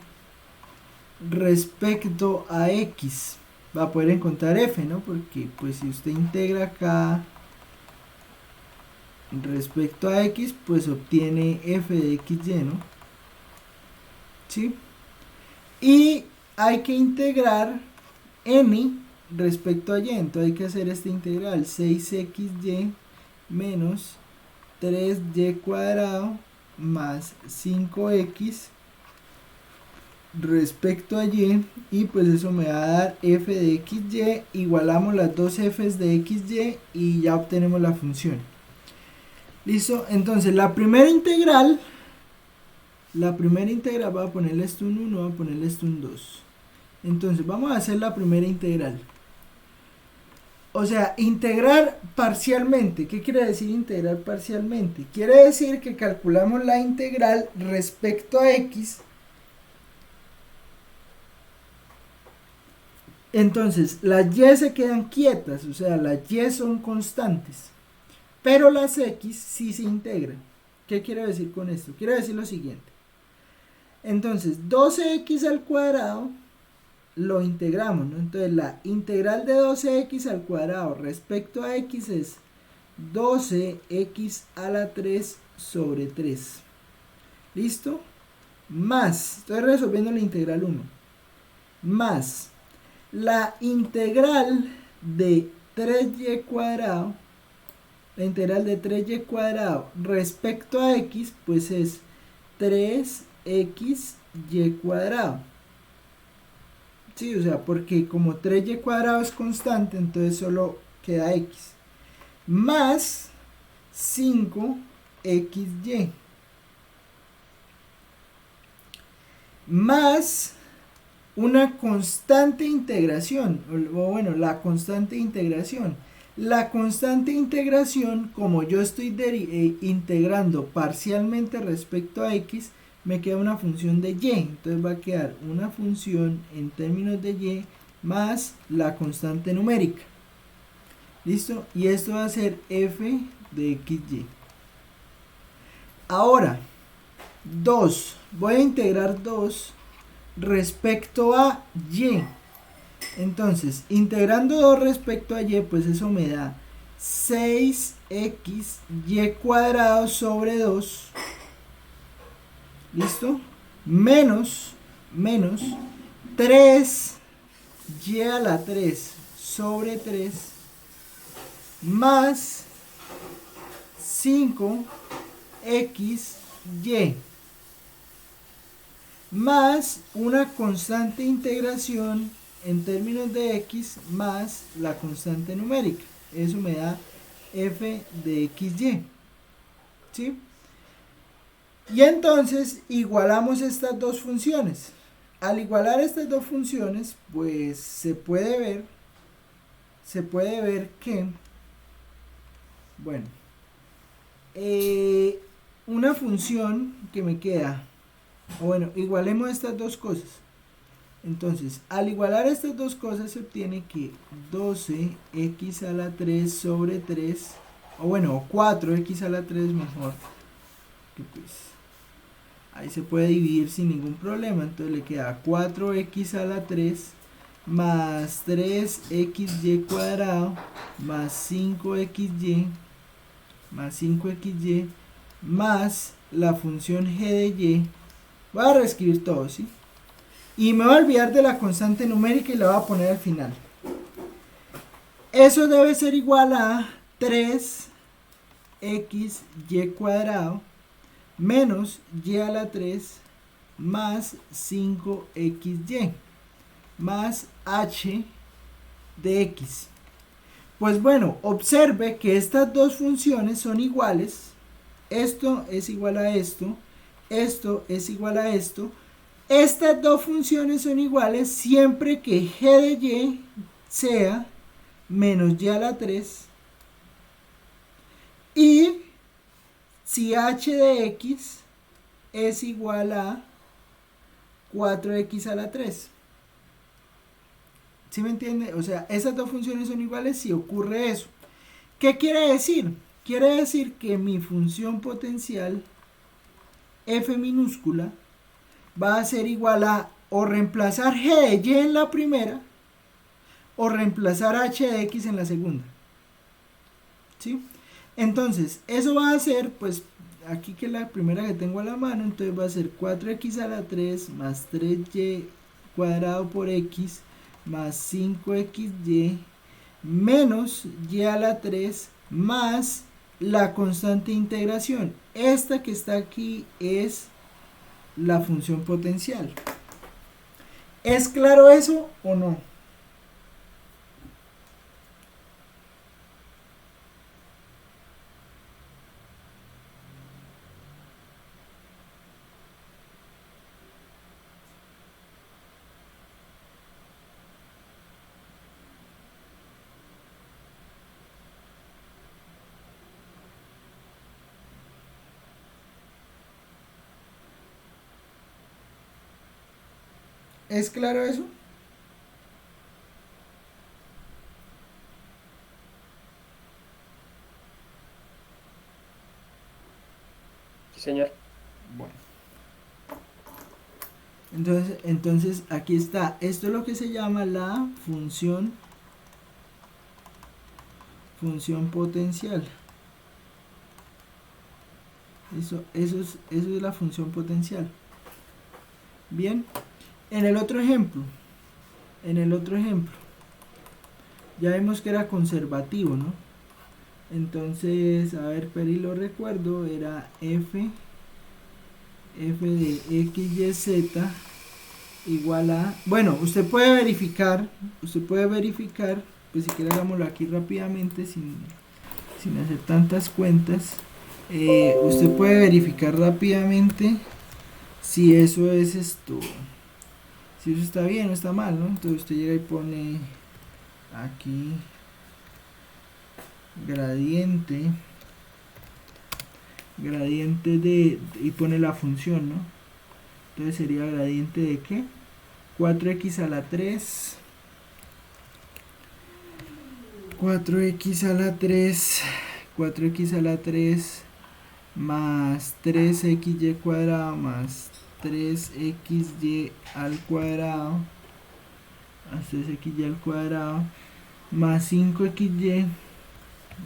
respecto a x. Va a poder encontrar f, ¿no? Porque pues si usted integra acá respecto a x, pues obtiene f de xy, ¿no? ¿Sí? Y hay que integrar n respecto a y, entonces hay que hacer esta integral 6xy menos 3y cuadrado más 5x respecto a y, y pues eso me va a dar f de xy, igualamos las dos f's de xy y ya obtenemos la función. Listo, entonces la primera integral, voy a ponerle esto un 1, voy a ponerle esto un 2. Entonces vamos a hacer la primera integral. O sea, integrar parcialmente. ¿Qué quiere decir integrar parcialmente? Quiere decir que calculamos la integral respecto a x. Entonces, las y se quedan quietas, o sea, las y son constantes. Pero las x sí se integran. ¿Qué quiero decir con esto? Quiero decir lo siguiente. Entonces, 12x al cuadrado lo integramos, ¿no? Entonces, la integral de 12x al cuadrado respecto a x es 12x a la 3 sobre 3. ¿Listo? Más, estoy resolviendo la integral 1. Más la integral de 3y cuadrado. La integral de 3y cuadrado respecto a x, pues es 3xy cuadrado. Sí, o sea, porque como 3y cuadrado es constante, entonces solo queda x. Más 5xy. Más una constante integración, o bueno, la constante integración. La constante integración, como yo estoy integrando parcialmente respecto a x, me queda una función de y. Entonces va a quedar una función en términos de y más la constante numérica. ¿Listo? Y esto va a ser f de xy. Ahora, 2. Voy a integrar 2 respecto a y. Entonces, integrando 2 respecto a y, pues eso me da 6xy cuadrado sobre 2. ¿Listo? Menos 3y a la 3 sobre 3 más 5xy más una constante integración en términos de x más la constante numérica. Eso me da f de xy. ¿Sí? Y entonces igualamos estas dos funciones. Al igualar estas dos funciones, pues se puede ver que, bueno, una función que me queda, o bueno, igualemos estas dos cosas. Entonces, al igualar estas dos cosas se obtiene que 12x a la 3 sobre 3, o bueno, 4x a la 3 mejor, que pues ahí se puede dividir sin ningún problema. Entonces le queda 4x a la 3 más 3xy cuadrado más 5xy más la función g de y. Voy a reescribir todo, ¿sí? Y me voy a olvidar de la constante numérica y la voy a poner al final. Eso debe ser igual a 3xy cuadrado menos y a la 3 más 5xy más h de x. Pues bueno, observe que estas dos funciones son iguales. Esto es igual a esto. Esto es igual a esto. Estas dos funciones son iguales siempre que g de y sea menos y a la 3 y si h de x es igual a 4x a la 3. ¿Sí me entiende? O sea, esas dos funciones son iguales si ocurre eso. ¿Qué quiere decir? Quiere decir que mi función potencial f minúscula va a ser igual a o reemplazar g de y en la primera o reemplazar h de x en la segunda. ¿Sí? Entonces, eso va a ser, pues, aquí que es la primera que tengo a la mano, entonces va a ser 4x a la 3 más 3y cuadrado por x más 5xy menos y a la 3 más la constante de integración. Esta que está aquí es la función potencial. ¿Es claro eso o no? ¿Es claro eso?
Sí, señor.
Bueno. Entonces aquí está. Esto es lo que se llama la función potencial. Eso es la función potencial. Bien. En el otro ejemplo, ya vimos que era conservativo, ¿no? Entonces, a ver, Peri lo recuerdo, era f de x, y, z igual a... Bueno, usted puede verificar, pues si quiere hagámoslo aquí rápidamente, sin hacer tantas cuentas. Usted puede verificar rápidamente si eso es esto, si eso está bien o está mal, ¿no? Entonces usted llega y pone aquí gradiente y pone la función, ¿no? Entonces sería gradiente de ¿qué? 4x a la 3 más 3xy cuadrado más 3xy al cuadrado más 3xy al cuadrado más 5xy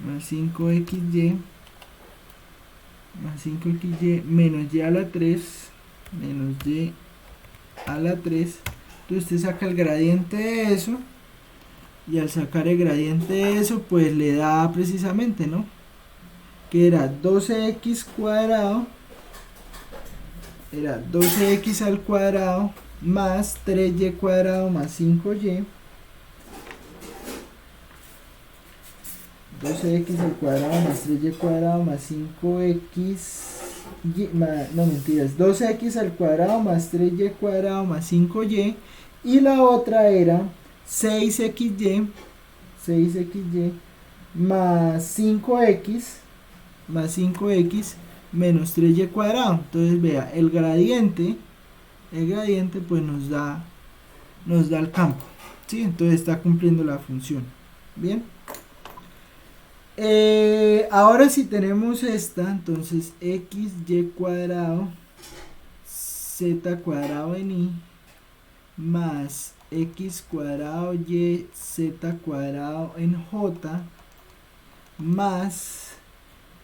más 5xy más 5xy menos y a la 3 menos y a la 3. Entonces usted saca el gradiente de eso, y al sacar el gradiente de eso pues le da precisamente, ¿no? Que era 12x cuadrado, era 12x al cuadrado más 3y cuadrado más 5y, 12x al cuadrado más 3y cuadrado más 5x, no mentiras, 12x al cuadrado más 3y cuadrado más 5y, y la otra era 6xy más 5x menos 3y cuadrado. Entonces vea, el gradiente pues nos da el campo, ¿sí? Entonces está cumpliendo la función. Bien. Ahora si tenemos esta, entonces xy cuadrado z cuadrado en i más x cuadrado y z cuadrado en j más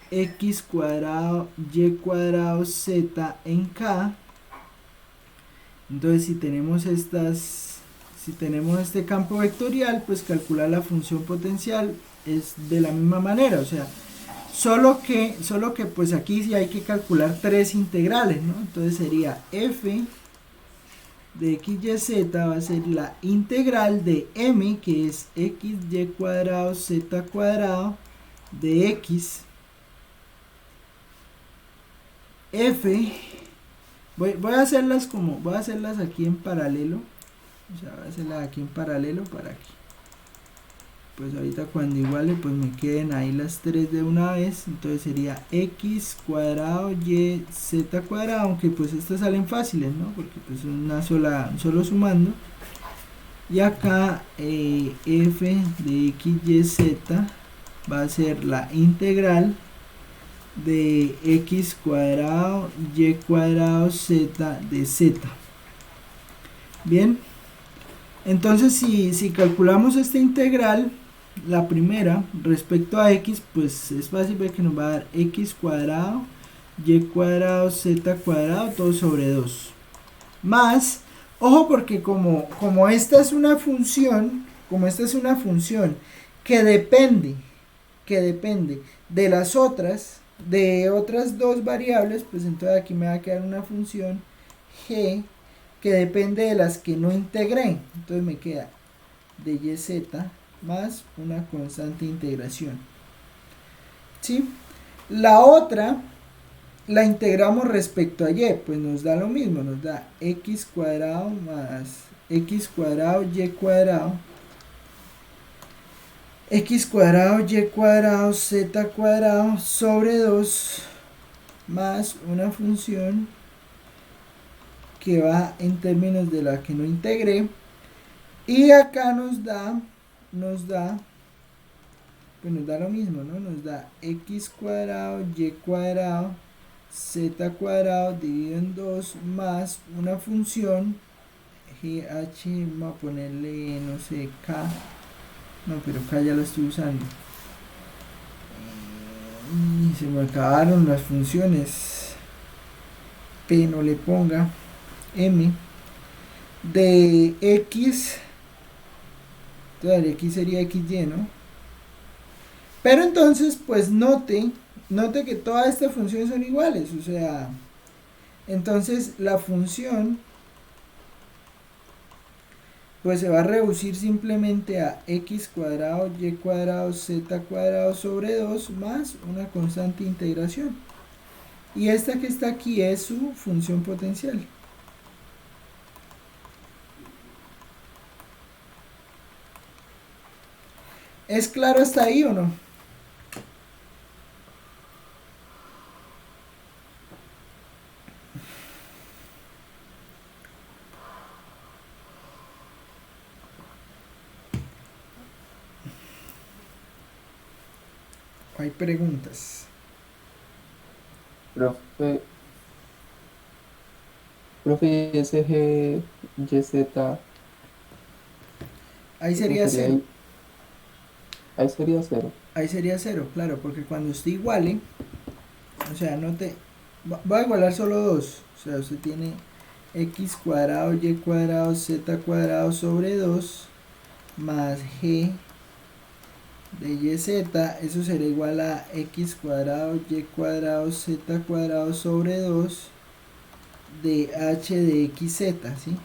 x cuadrado y cuadrado z en k. Entonces si tenemos este campo vectorial, pues calcular la función potencial es de la misma manera, o sea, solo que pues aquí sí hay que calcular tres integrales, ¿no? Entonces sería f de x, y, z va a ser la integral de m, que es x, y cuadrado, z cuadrado de x, f, voy a hacerlas aquí en paralelo, o sea, voy a hacerlas aquí en paralelo para que pues ahorita cuando iguale pues me queden ahí las tres de una vez. Entonces sería x cuadrado y z cuadrado, aunque pues estas salen fáciles, ¿no? Porque pues son un solo sumando. Y acá f de x, y, z va a ser la integral de x cuadrado y cuadrado z de z. Bien, entonces si calculamos esta integral, la primera respecto a x, pues es fácil ver que nos va a dar x cuadrado y cuadrado z cuadrado todo sobre 2 más, ojo, porque como esta es una función que depende de las otras dos variables, pues entonces aquí me va a quedar una función g que depende de las que no integré. Entonces me queda de yz más una constante de integración, ¿sí? La otra la integramos respecto a y, pues nos da lo mismo, nos da x cuadrado más x cuadrado y cuadrado, x cuadrado y cuadrado z cuadrado sobre 2 más una función que va en términos de la que no integré. Y acá pues nos da lo mismo, ¿no? Nos da x cuadrado, y cuadrado, z cuadrado dividido en 2 más una función gh, vamos a ponerle, no sé, k, no, pero k ya lo estoy usando. Y se me acabaron las funciones, p no le ponga, m, de x, entonces x sería xy, ¿no? Pero entonces, pues note que todas estas funciones son iguales, o sea, entonces la función pues se va a reducir simplemente a x cuadrado, y cuadrado, z cuadrado sobre 2 más una constante de integración. Y esta que está aquí es su función potencial. ¿Es claro hasta ahí o no? Hay preguntas.
Profe, SG, YZ,
Ahí
eso
sería
sería
0.
ahí sería 0.
Ahí sería 0, claro, porque cuando usted iguale, o sea, va a igualar solo 2. O sea, usted tiene x cuadrado, y cuadrado, z cuadrado sobre 2 más g de yz, eso será igual a x cuadrado, y cuadrado, z cuadrado sobre 2 de h de xz, ¿sí?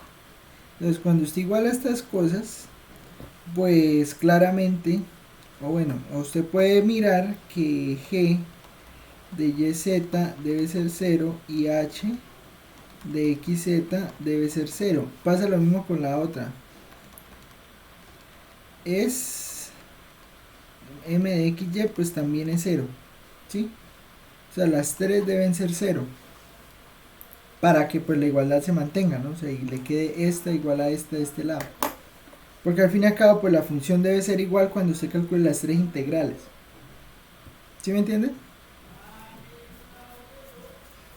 Entonces, cuando usted iguala estas cosas, pues claramente, o bueno, usted puede mirar que g de yz debe ser 0 y h de xz debe ser 0. Pasa lo mismo con la otra. Es m de xy, pues también es 0, ¿sí? O sea, las tres deben ser 0 para que pues la igualdad se mantenga, ¿no? O sea, y le quede esta igual a esta de este lado. Porque al fin y al cabo, pues la función debe ser igual cuando usted calcule las tres integrales. ¿Sí me entienden?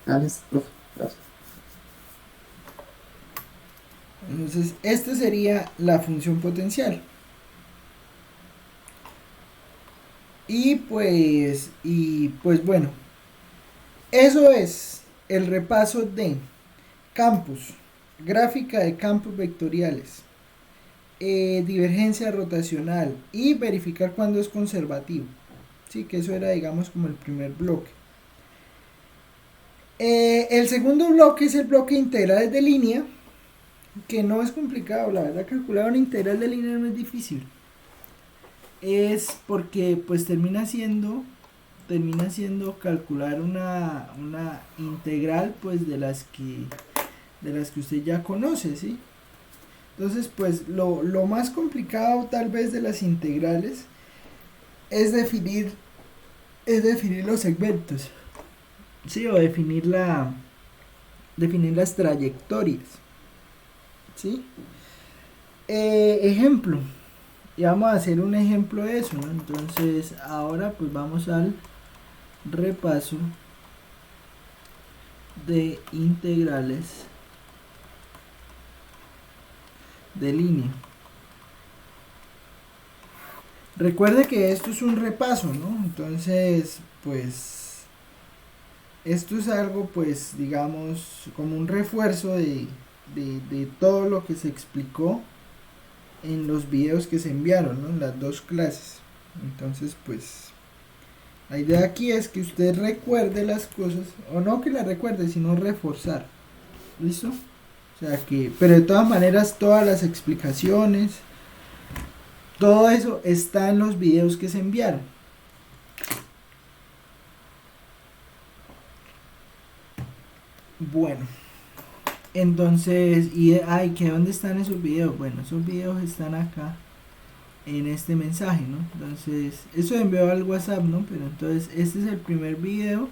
Listo, profe, gracias.
Entonces, esta sería la función potencial. Y pues bueno, eso es el repaso de campos, gráfica de campos vectoriales, divergencia rotacional y verificar cuándo es conservativo. Sí, que eso era, digamos, como el primer bloque. El segundo bloque es el bloque de integrales de línea, que no es complicado, la verdad. Calcular una integral de línea no es difícil. Es porque pues termina siendo calcular una integral pues de las que usted ya conoce, ¿sí? Entonces pues lo más complicado tal vez de las integrales es definir los segmentos, ¿sí? O definir las trayectorias, ¿sí? Ejemplo, y vamos a hacer un ejemplo de eso, ¿no? Entonces ahora pues vamos al repaso de integrales de línea. Recuerde que esto es un repaso, ¿no? Entonces pues esto es algo pues digamos como un refuerzo de todo lo que se explicó en los videos que se enviaron, ¿no? En las dos clases. Entonces pues la idea aquí es que usted recuerde las cosas, o no que las recuerde, sino reforzar. ¿Listo? O sea que, pero de todas maneras, todas las explicaciones, todo eso está en los videos que se enviaron. Bueno, entonces, ¿que dónde están esos videos? Bueno, esos videos están acá en este mensaje, ¿no? Entonces, eso envió al WhatsApp, ¿no? Pero entonces, este es el primer video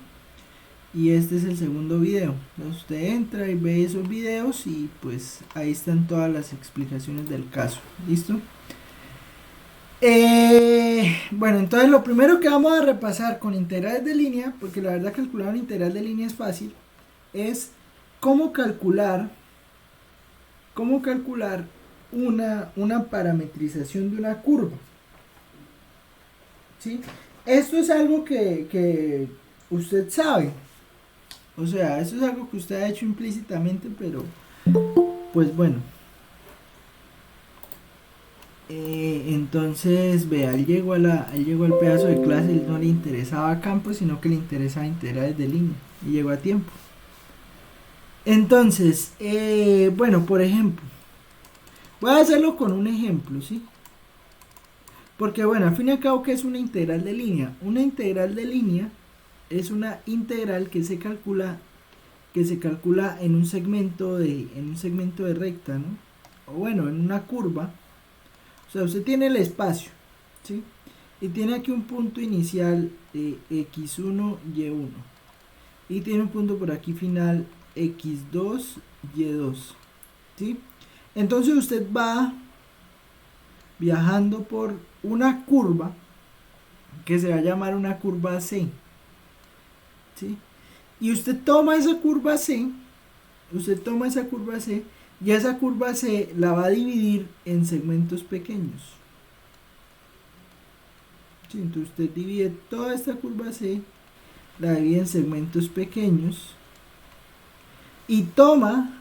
y este es el segundo video. Entonces usted entra y ve esos videos y pues ahí están todas las explicaciones del caso. ¿Listo? Bueno, entonces lo primero que vamos a repasar con integrales de línea, porque la verdad calcular una integral de línea es fácil, es cómo calcular una parametrización de una curva. ¿Sí? Esto es algo que usted sabe. O sea, eso es algo que usted ha hecho implícitamente, pero pues bueno. Entonces, vea, él llegó al pedazo de clase, él no le interesaba campos, sino que le interesaba integrales de línea, y llegó a tiempo. Entonces, bueno, por ejemplo, voy a hacerlo con un ejemplo, ¿sí? Porque bueno, al fin y al cabo, ¿qué es una integral de línea? Una integral de línea es una integral que se calcula en un segmento de recta, ¿no? O bueno, en una curva. O sea, usted tiene el espacio, ¿sí? Y tiene aquí un punto inicial de x1, y1. Y tiene un punto por aquí final x2, y2. ¿Sí? Entonces usted va viajando por una curva que se va a llamar una curva C. ¿Sí? Y usted toma esa curva C, y esa curva C la va a dividir en segmentos pequeños. ¿Sí? Entonces usted divide toda esta curva C, la divide en segmentos pequeños y toma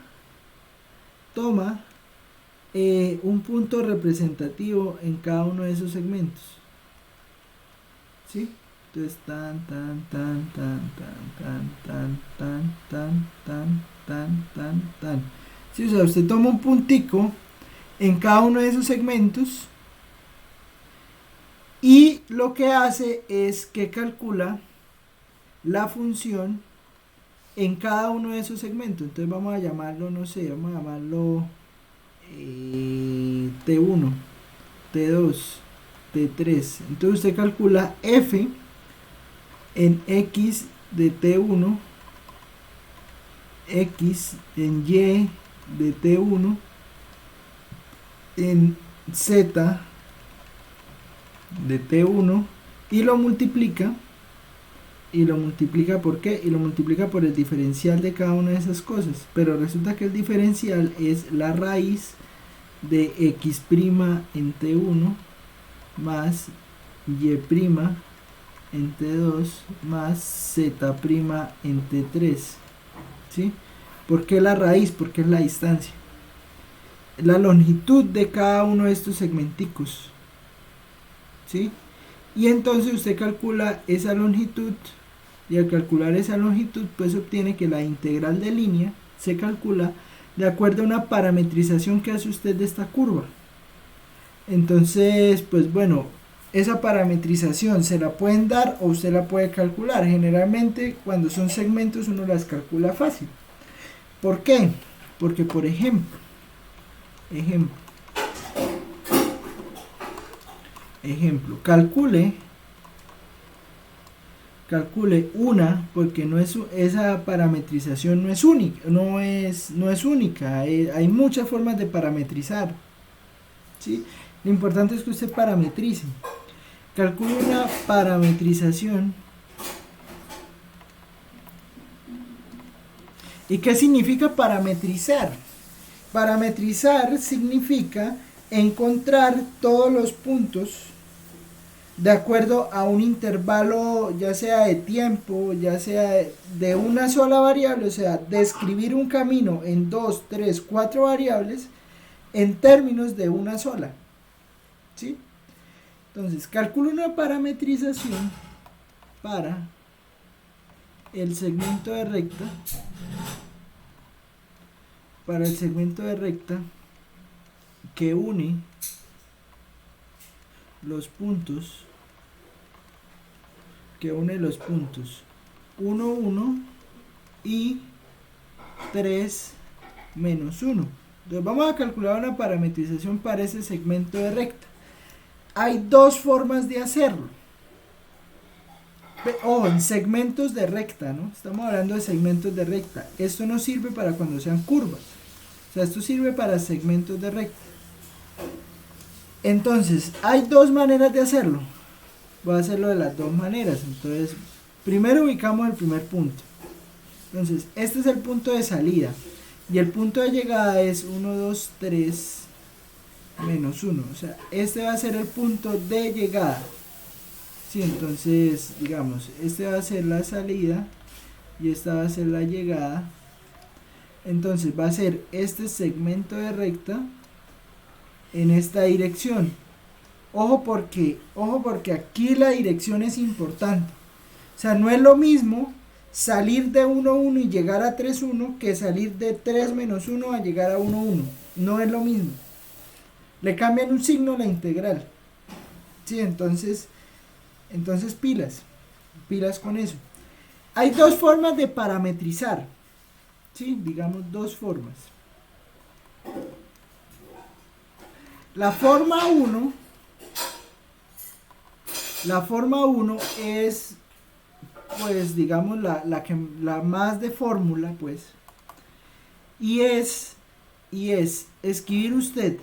un punto representativo en cada uno de esos segmentos. ¿Sí? Entonces tan. Sí, o sea, usted toma un puntico en cada uno de esos segmentos y lo que hace es que calcula la función en cada uno de esos segmentos. Entonces vamos a llamarlo, no sé, vamos a llamarlo T1, T2, T3. Entonces usted calcula f en x de T1, x en y de T1, en z de T1 y lo multiplica. ¿Por qué? Y lo multiplica por el diferencial de cada una de esas cosas. Pero resulta que el diferencial es la raíz de x' en T1 más y' en T2 más z' en T3. ¿Sí? ¿Por qué la raíz? Porque es la distancia. La longitud de cada uno de estos segmenticos. ¿Sí? Y entonces usted calcula esa longitud, y al calcular esa longitud pues obtiene que la integral de línea se calcula de acuerdo a una parametrización que hace usted de esta curva. Entonces pues bueno, esa parametrización se la pueden dar o usted la puede calcular. Generalmente cuando son segmentos uno las calcula fácil. ¿Por qué? Porque por ejemplo, calcule una, porque esa parametrización no es única, hay muchas formas de parametrizar, ¿sí? Lo importante es que usted parametrice. Calcule una parametrización. ¿Y qué significa parametrizar? Parametrizar significa encontrar todos los puntos de acuerdo a un intervalo, ya sea de tiempo, ya sea de una sola variable, o sea, describir un camino en 2, 3, 4 variables en términos de una sola. ¿Sí? Entonces, calculo una parametrización para el segmento de recta, que une los puntos 1, 1 y 3, menos 1. Entonces vamos a calcular una parametrización para ese segmento de recta. Hay dos formas de hacerlo. Ojo, en segmentos de recta, ¿no? Estamos hablando de segmentos de recta. Esto no sirve para cuando sean curvas. O sea, esto sirve para segmentos de recta. Entonces, hay dos maneras de hacerlo. Voy a hacerlo de las dos maneras. Entonces, primero ubicamos el primer punto. Entonces, este es el punto de salida. Y el punto de llegada es 1, 2, 3, menos 1. O sea, este va a ser el punto de llegada. Sí, entonces, digamos, este va a ser la salida y esta va a ser la llegada. Entonces va a ser este segmento de recta en esta dirección. Ojo porque aquí la dirección es importante. O sea, no es lo mismo salir de 1, 1 y llegar a 3, 1 que salir de 3 menos 1 a llegar a 1, 1. No es lo mismo. Le cambian un signo a la integral. Sí, entonces pilas con eso. Hay dos formas de parametrizar. Sí, digamos dos formas. La forma 1 es, pues, digamos, la más de fórmula, pues. Y es escribir usted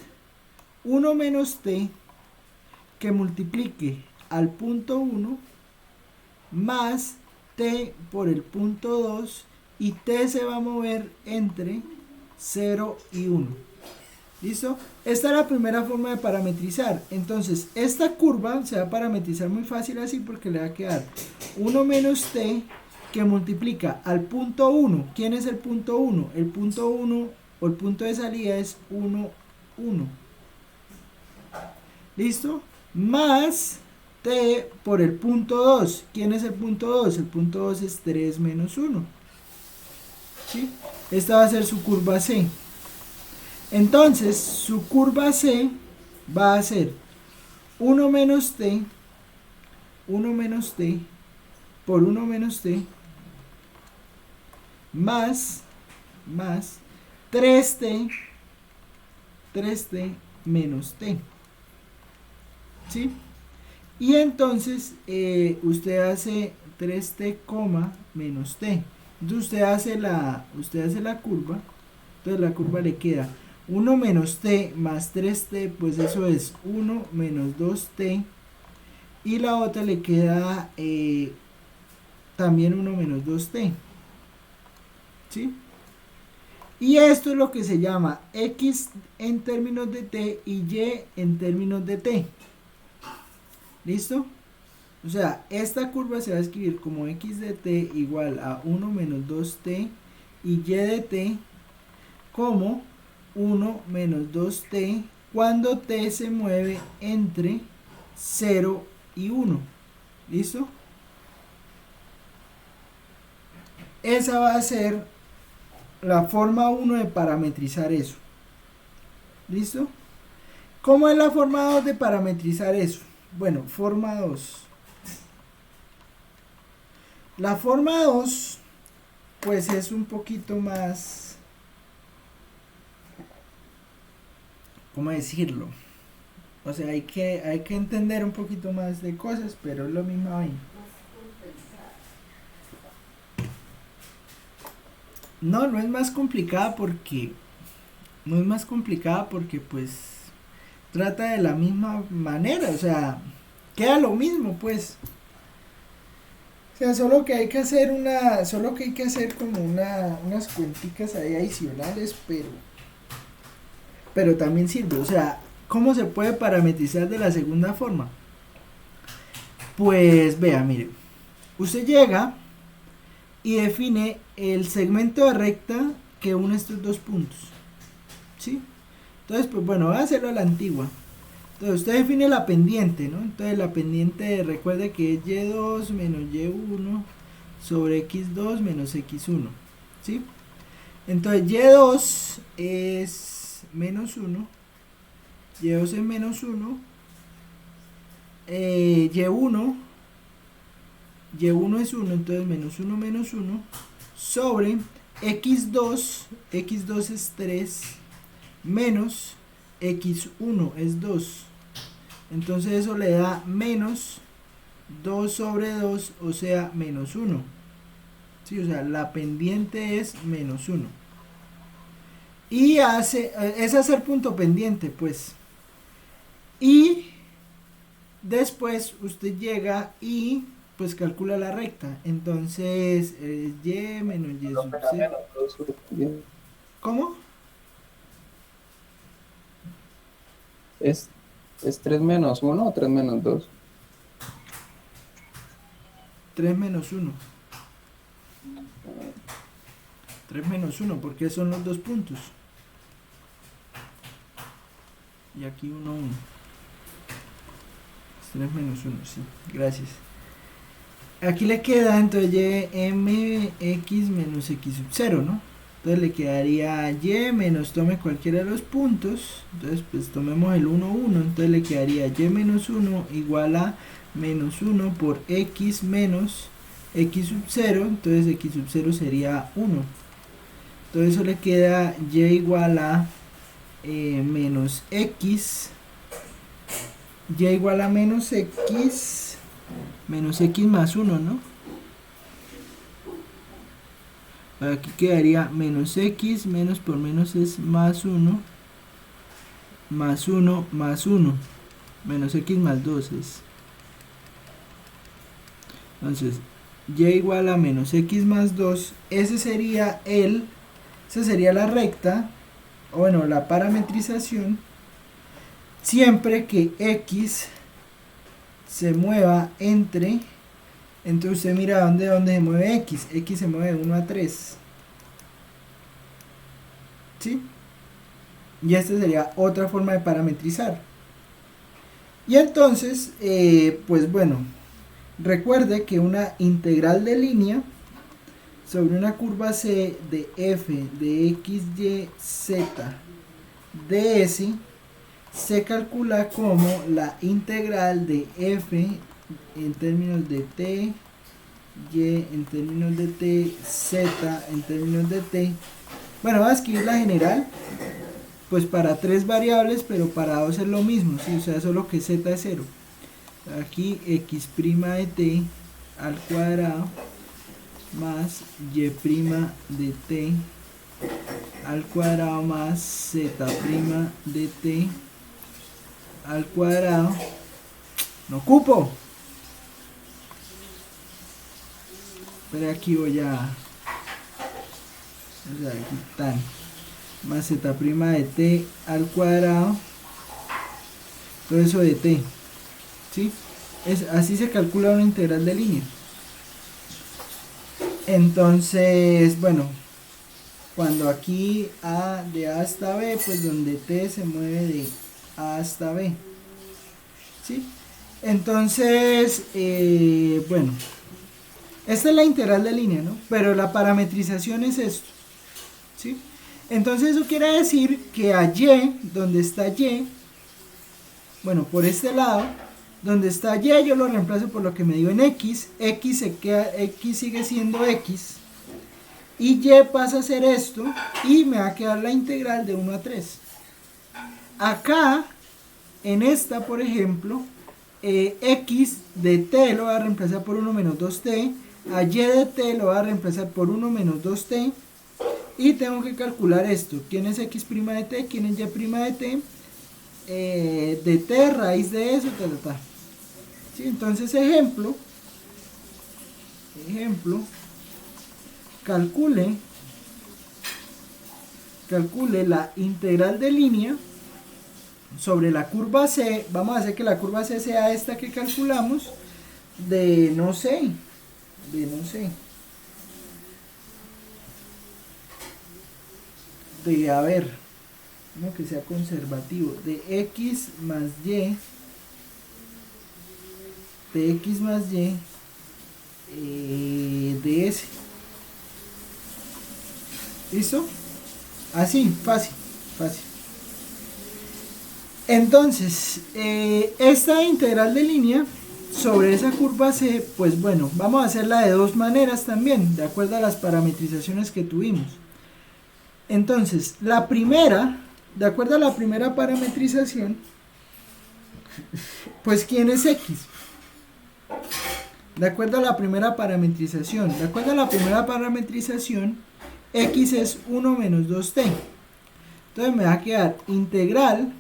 1 menos t que multiplique al punto 1 más t por el punto 2 y t se va a mover entre 0 y 1. ¿Listo? Esta es la primera forma de parametrizar. Entonces, esta curva se va a parametrizar muy fácil así porque le va a quedar 1 menos t que multiplica al punto 1. ¿Quién es el punto 1? El punto 1 o el punto de salida es 1, 1. ¿Listo? Más t por el punto 2. ¿Quién es el punto 2? El punto 2 es 3 menos 1. ¿Sí? Esta va a ser su curva C. Entonces, su curva C va a ser 1 menos t por 1 menos t más 3t menos t. ¿Sí? Y entonces usted hace 3t, menos t. Entonces usted hace la curva. Entonces la curva le queda 1 menos t más 3t, pues eso es 1 menos 2t. Y la otra le queda también 1 menos 2t. ¿Sí? Y esto es lo que se llama x en términos de t y y en términos de t. ¿Listo? O sea, esta curva se va a escribir como x de t igual a 1 menos 2t y y de t como 1 menos 2t cuando t se mueve entre 0 y 1. ¿Listo? Esa va a ser la forma 1 de parametrizar eso. ¿Listo? ¿Cómo es la forma 2 de parametrizar eso? Bueno, forma 2. La forma 2, pues es un poquito más, ¿cómo decirlo? O sea, hay que entender un poquito más de cosas, pero es lo mismo vaina. No es más complicada porque pues trata de la misma manera, o sea, queda lo mismo, pues. O sea, solo que hay que hacer como unas cuenticas ahí adicionales, pero también sirve. O sea, ¿cómo se puede parametrizar de la segunda forma? Pues vea, mire, usted llega y define el segmento de recta que une estos dos puntos, ¿sí? Entonces, pues bueno, voy a hacerlo a la antigua. Entonces usted define la pendiente, ¿no? Entonces la pendiente, recuerde que es y2 menos y1 sobre x2 menos x1, ¿sí? Entonces y2 es menos 1, y2 es menos 1, y1 es 1, entonces menos 1 sobre x2 es 3 menos x1 es 2. Entonces eso le da menos 2 sobre 2, o sea, menos 1. Sí, o sea, la pendiente es menos 1. Y es hacer punto pendiente, pues. Y después usted llega y pues calcula la recta. Entonces, y menos y sub c. ¿Cómo?
¿Es 3 menos 1 o 3 menos 2?
3 menos 1. 3 menos 1, porque son los dos puntos. Y aquí 1, 1. 3 menos 1, sí. Gracias. Aquí le queda entonces y mx menos x sub 0, ¿no? Entonces le quedaría y menos, tome cualquiera de los puntos. Entonces pues tomemos el 1, 1. Entonces le quedaría y menos 1 igual a menos 1 por x menos x sub 0. Entonces x sub 0 sería 1. Entonces eso le queda y igual a menos x. Y igual a menos x más 1, ¿no? Aquí quedaría menos x, menos por menos es más 1, más 1, más 1, menos x más 2 es. Entonces, y igual a menos x más 2, esa sería la recta, o bueno, la parametrización, siempre que x se mueva entre, entonces usted mira dónde se mueve x se mueve de 1 a 3, ¿sí? Y esta sería otra forma de parametrizar. Y entonces, pues bueno, recuerde que una integral de línea sobre una curva C de f de x, y, z ds se calcula como la integral de f en términos de t, y en términos de t, z en términos de t. Bueno, voy a escribir la general, pues para 3 variables, pero para 2 es lo mismo, ¿sí? O sea, solo que z es 0. Aquí x' de t al cuadrado más y' de t al cuadrado más z' de t al cuadrado. No ocupo, pero aquí voy a, o sea, aquí están, más z' de t al cuadrado, todo eso de t, ¿sí? Así se calcula una integral de línea. Entonces, bueno, cuando aquí de a hasta b, pues donde t se mueve de a hasta b, ¿sí? Entonces, bueno, esta es la integral de línea, ¿no? Pero la parametrización es esto, ¿sí? Entonces eso quiere decir que a y, donde está y, bueno, por este lado, donde está y, yo lo reemplazo por lo que me dio en x se queda, x sigue siendo x, y y pasa a ser esto, y me va a quedar la integral de 1 a 3. Acá, en esta, por ejemplo, x de t lo voy a reemplazar por 1 menos 2t, a y de t lo voy a reemplazar por 1 menos 2t, y tengo que calcular esto. ¿Quién es x' de t? ¿Quién es y' de t? De t, raíz de eso, ¿sí? Entonces, ejemplo, calcule la integral de línea sobre la curva C. Vamos a hacer que la curva C sea esta que calculamos, de no sé, a ver, no, que sea conservativo, de x más y, de x más y, de s. ¿Listo? Así, fácil. Entonces, esta integral de línea sobre esa curva C, pues bueno, vamos a hacerla de dos maneras también, de acuerdo a las parametrizaciones que tuvimos. Entonces, la primera, de acuerdo a la primera parametrización, pues ¿quién es x? De acuerdo a la primera parametrización. De acuerdo a la primera parametrización, x es 1 menos 2t. Entonces me va a quedar integral.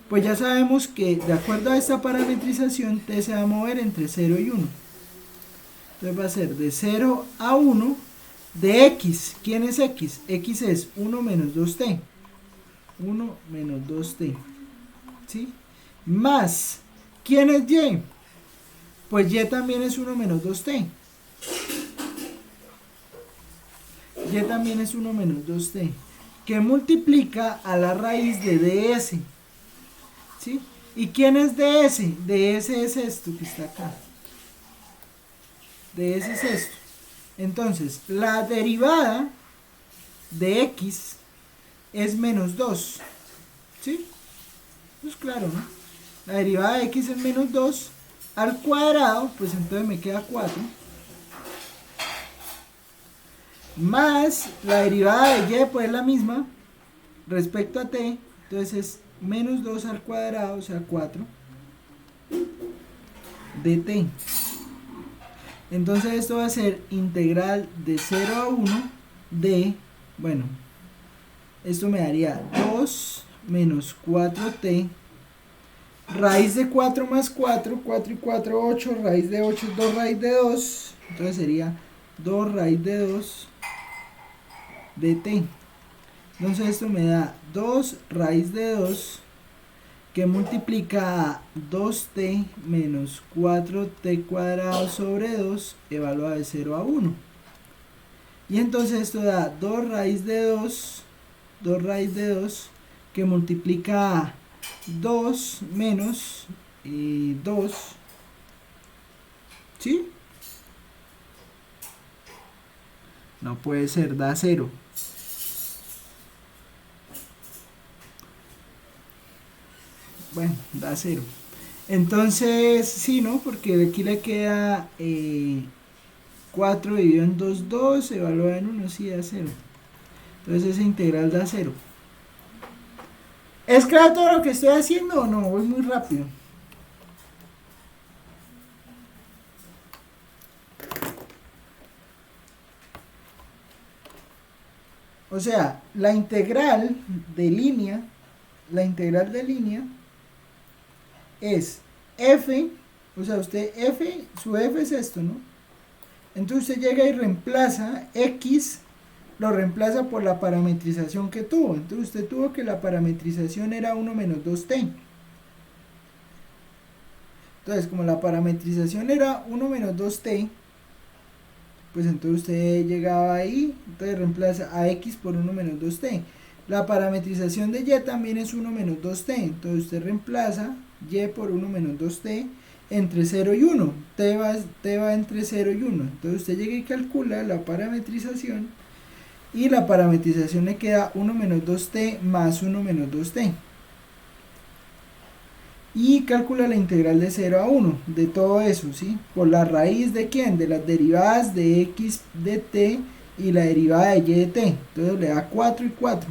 Pues ya sabemos que de acuerdo a esta parametrización, t se va a mover entre 0 y 1. Entonces va a ser de 0 a 1 de x. ¿Quién es x? X es 1 menos 2t. 1 menos 2t. ¿Sí? Más. ¿Quién es y? Pues y también es 1 menos 2t. Y también es 1 menos 2t. Que multiplica a la raíz de ds. ¿Sí? ¿Y quién es ds? ds es esto que está acá. ds es esto. Entonces, la derivada de x es menos 2. ¿Sí? Pues claro, ¿no? La derivada de x es menos 2 al cuadrado, pues entonces me queda 4. Más la derivada de y, pues es la misma respecto a t, entonces es menos 2 al cuadrado, o sea 4 de t. Entonces esto va a ser integral de 0 a 1 de, bueno, esto me daría 2 menos 4t, raíz de 4 más 4, 4 y 4, 8, raíz de 8 es 2 raíz de 2, entonces sería 2 raíz de 2 de t. Entonces esto me da 2 raíz de 2 que multiplica a 2t menos 4t cuadrado sobre 2 evaluado de 0 a 1. Y entonces esto da 2 raíz de 2, 2 raíz de 2 que multiplica a 2 menos 2, ¿sí? No puede ser, da 0. Bueno, da 0. Entonces, sí, ¿no? Porque aquí le queda 4 dividido en 2, 2, se evalúa en 1, sí, da 0. Entonces esa integral da 0. ¿Es claro todo lo que estoy haciendo o no? Voy muy rápido. O sea, la integral de línea es f, o sea, usted f, su f es esto, ¿no? Entonces usted llega y reemplaza x, lo reemplaza por la parametrización que tuvo. Entonces usted tuvo que la parametrización era 1 menos 2t. Entonces, como la parametrización era 1 menos 2t, pues entonces usted llegaba ahí, entonces reemplaza a x por 1 menos 2t. La parametrización de y también es 1 menos 2t, entonces usted reemplaza y por 1 menos 2t entre 0 y 1, t va entre 0 y 1, entonces usted llega y calcula la parametrización y la parametrización le queda 1 menos 2t más 1 menos 2t. Y calcula la integral de 0 a 1 de todo eso, ¿sí? Por la raíz de ¿quién? De las derivadas de x de t y la derivada de y de t. Entonces le da 4 y 4.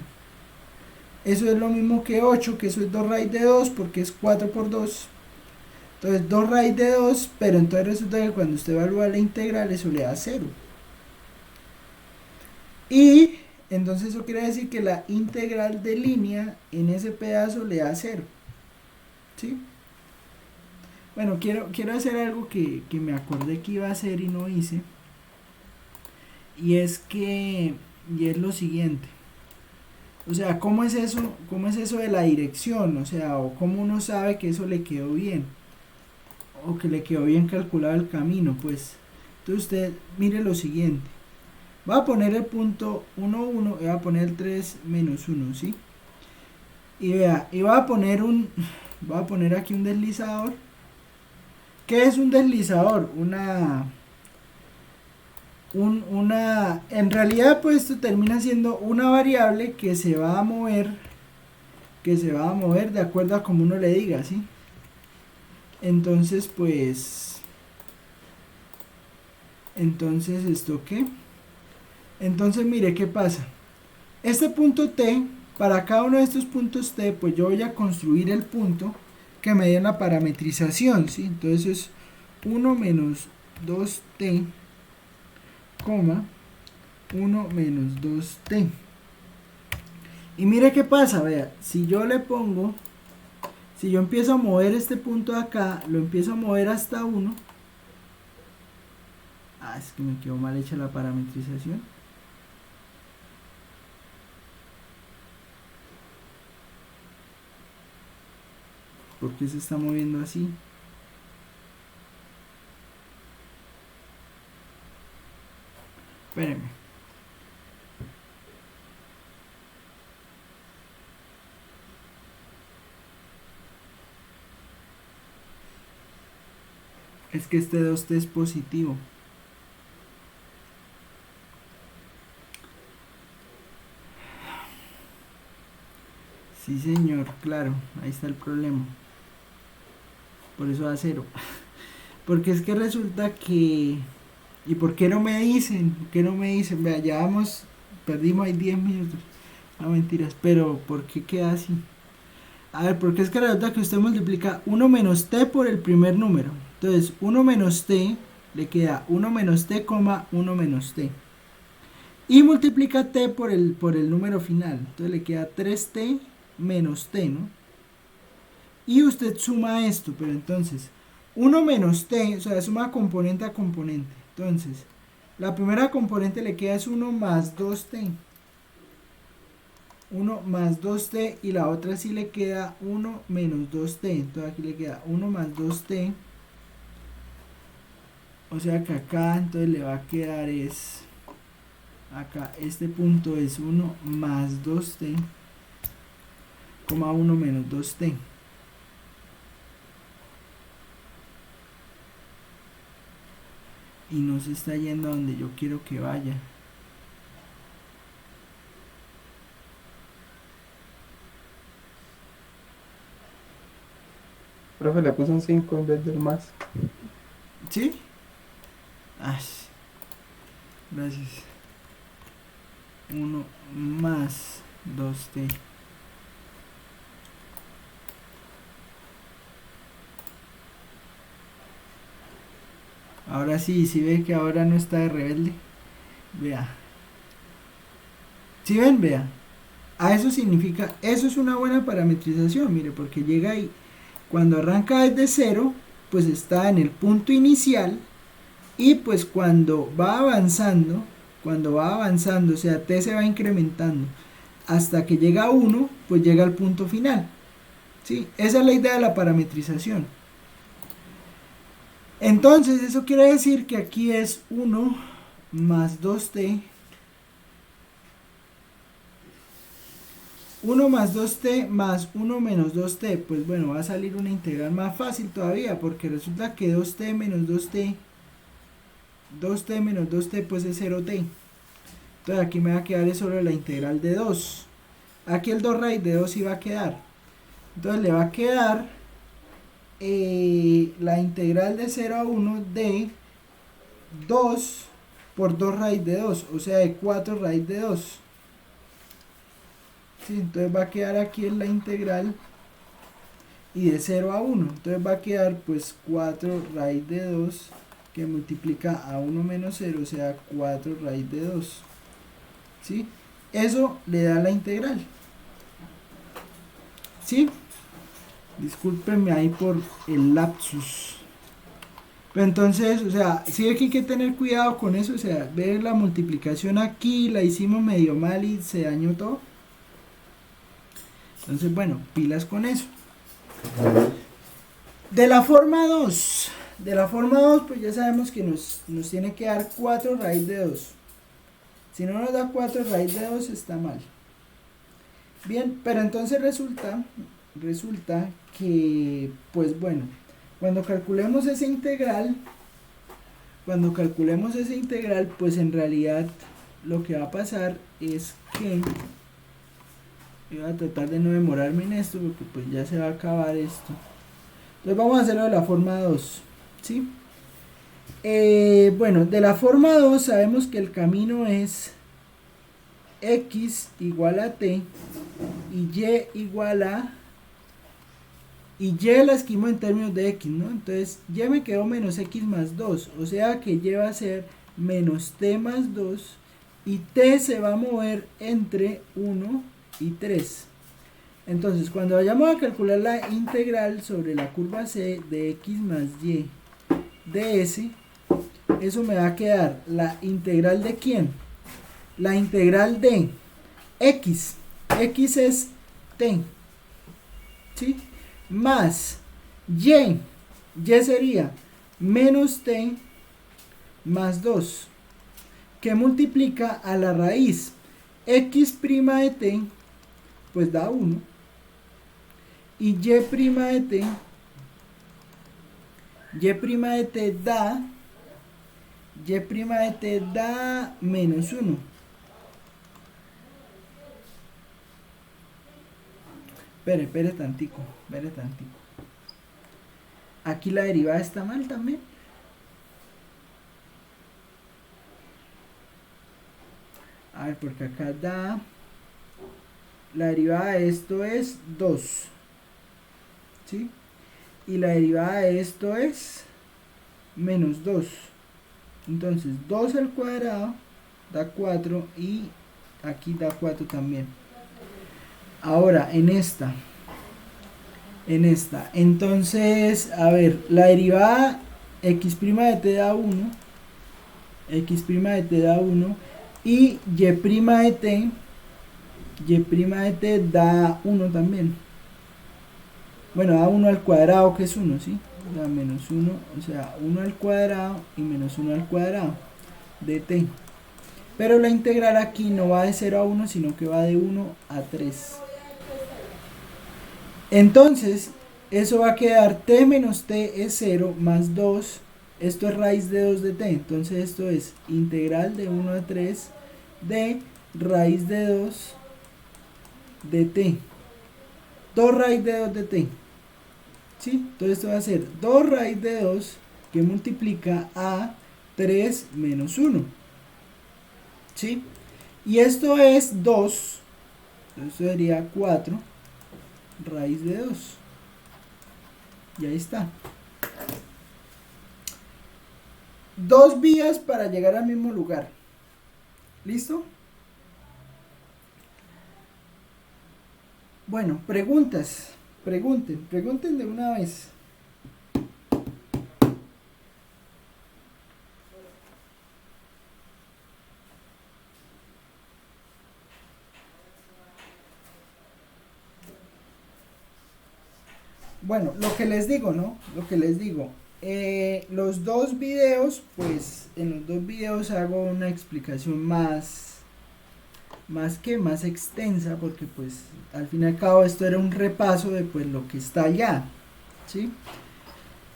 Eso es lo mismo que 8, que eso es 2 raíz de 2 porque es 4 por 2. Entonces 2 raíz de 2, pero entonces resulta que cuando usted evalúa la integral eso le da 0. Y entonces eso quiere decir que la integral de línea en ese pedazo le da 0. ¿Sí? Bueno, quiero hacer algo que me acordé que iba a hacer y no hice. Y es lo siguiente. O sea, ¿cómo es eso de la dirección? O sea, o cómo uno sabe que eso le quedó bien. O que le quedó bien calculado el camino, pues. Entonces usted mire lo siguiente. Va a poner el punto 1, 1 y va a poner el 3, menos 1, ¿sí? Y vea, y voy a poner aquí un deslizador. ¿Qué es un deslizador? En realidad pues esto termina siendo una variable que se va a mover de acuerdo a como uno le diga, ¿sí? Entonces pues ¿esto qué? Entonces mire qué pasa. Este punto T, para cada uno de estos puntos T, pues yo voy a construir el punto que me dé la parametrización, ¿sí? Entonces es 1 menos 2t, coma 1 menos 2t. Y mire qué pasa, vea, si yo le pongo, si yo empiezo a mover este punto de acá, lo empiezo a mover hasta 1. Es que me quedó mal hecha la parametrización. ¿Por qué se está moviendo así? Espérenme. Es que este 2t es positivo. Sí, señor, claro, ahí está el problema. Por eso da 0. Porque es que resulta que... ¿Y por qué no me dicen? ¿Por qué no me dicen? Vea, ya vamos, perdimos ahí 10 minutos. No, mentiras, pero ¿por qué queda así? A ver, porque es que resulta que usted multiplica 1 menos t por el primer número. Entonces, 1 menos t le queda 1 menos t, 1 menos t. Y multiplica t por el número final. Entonces le queda 3t menos t, ¿no? Y usted suma esto, pero entonces 1 menos t, o sea, suma componente a componente. Entonces, la primera componente le queda es 1 más 2t. 1 más 2t y la otra sí le queda 1 menos 2t. Entonces aquí le queda 1 más 2t. O sea que acá entonces le va a quedar es... Acá este punto es 1 más 2t, 1 menos 2t. Y no se está yendo a donde yo quiero que vaya.
Profe, le puse un 5 en vez del más.
¿Sí? Ay, gracias. 1 más 2t. Ahora sí, si ve que ahora no está de rebelde. Vea. Si ven, vea. A eso significa, eso es una buena parametrización, mire, porque llega ahí. Cuando arranca desde 0, pues está en el punto inicial. Y pues cuando va avanzando, o sea, t se va incrementando hasta que llega a 1, pues llega al punto final. ¿Sí? Esa es la idea de la parametrización. Entonces, eso quiere decir que aquí es 1 más 2t. 1 más 2t más 1 menos 2t. Pues bueno, va a salir una integral más fácil todavía, porque resulta que 2t menos 2t, 2t menos 2t pues es 0t. Entonces aquí me va a quedar solo la integral de 2. Aquí el 2 raíz de 2 sí va a quedar. Entonces le va a quedar la integral de 0 a 1 de 2 por 2 raíz de 2, o sea de 4 raíz de 2. ¿Sí? Entonces va a quedar aquí en la integral y de 0 a 1. Entonces va a quedar pues 4 raíz de 2 que multiplica a 1 menos 0, o sea 4 raíz de 2. ¿Sí? Eso le da la integral. ¿Sí? Discúlpenme ahí por el lapsus. Pero entonces, o sea, sí que hay que tener cuidado con eso. O sea, ver la multiplicación aquí, la hicimos medio mal y se dañó todo. Entonces, bueno, pilas con eso. De la forma 2, pues ya sabemos que nos tiene que dar 4 raíz de 2. Si no nos da 4 raíz de 2 está mal. Bien, pero entonces resulta que, pues bueno, cuando calculemos esa integral, pues en realidad lo que va a pasar es que, voy a tratar de no demorarme en esto porque pues ya se va a acabar esto. Entonces vamos a hacerlo de la forma 2, ¿sí? Bueno, de la forma 2 sabemos que el camino es x igual a t y y igual a y y la esquimo en términos de x, ¿no? Entonces y me quedó menos x más 2, o sea que y va a ser menos t más 2 y t se va a mover entre 1 y 3. Entonces cuando vayamos a calcular la integral sobre la curva c de x más y de s, eso me va a quedar la integral de ¿quién? La integral de x es t, ¿sí? Más y sería menos t más 2, que multiplica a la raíz x' de t, pues da 1, y y' de t da menos 1. Espere tantico. Aquí la derivada está mal también. A ver, porque acá da... La derivada de esto es 2. ¿Sí? Y la derivada de esto es menos 2. Entonces 2 al cuadrado da 4 y aquí da 4 también. Ahora en esta, entonces, a ver, la derivada x' de t da 1, y y' de t da 1 también. Bueno, da 1 al cuadrado, que es 1, ¿sí? Da menos 1, o sea, 1 al cuadrado y menos 1 al cuadrado de t. Pero la integral aquí no va de 0 a 1, sino que va de 1 a 3. Entonces, eso va a quedar t menos t es 0 más 2. Esto es raíz de 2 de t. Entonces, esto es integral de 1 a 3 de raíz de 2 de t. 2 raíz de 2 de t. ¿Sí? Entonces, esto va a ser 2 raíz de 2 que multiplica a 3 menos 1. ¿Sí? Y esto es 2. Entonces, esto sería 4 raíz de 2. Y ahí está. Dos vías para llegar al mismo lugar. ¿Listo? Bueno, preguntas. Pregunten de una vez. Bueno, lo que les digo, ¿no? Los dos videos, pues en los dos videos hago una explicación más extensa, porque pues al fin y al cabo esto era un repaso de pues lo que está allá, ¿sí?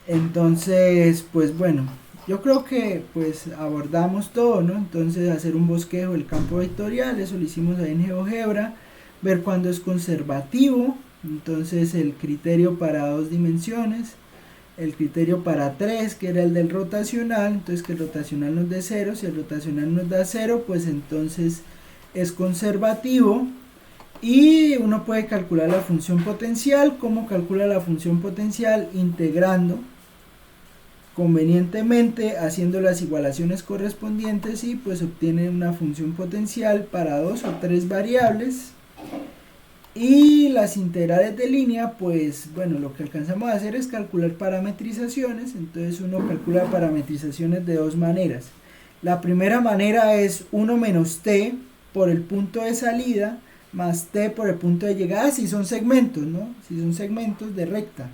Entonces, pues bueno, yo creo que pues abordamos todo, ¿no? Entonces hacer un bosquejo del campo vectorial, eso lo hicimos ahí en GeoGebra, ver cuándo es conservativo, entonces el criterio para 2 dimensiones, el criterio para 3, que era el del rotacional, entonces que el rotacional nos dé 0, si el rotacional nos da 0, pues entonces es conservativo, y uno puede calcular la función potencial. ¿Cómo calcula la función potencial? Integrando convenientemente, haciendo las igualaciones correspondientes, y pues obtiene una función potencial para 2 o 3 variables. Y las integrales de línea, pues bueno, lo que alcanzamos a hacer es calcular parametrizaciones. Entonces uno calcula parametrizaciones de dos maneras. La primera manera es 1 menos t por el punto de salida más t por el punto de llegada, si son segmentos, ¿no? Si son segmentos de recta.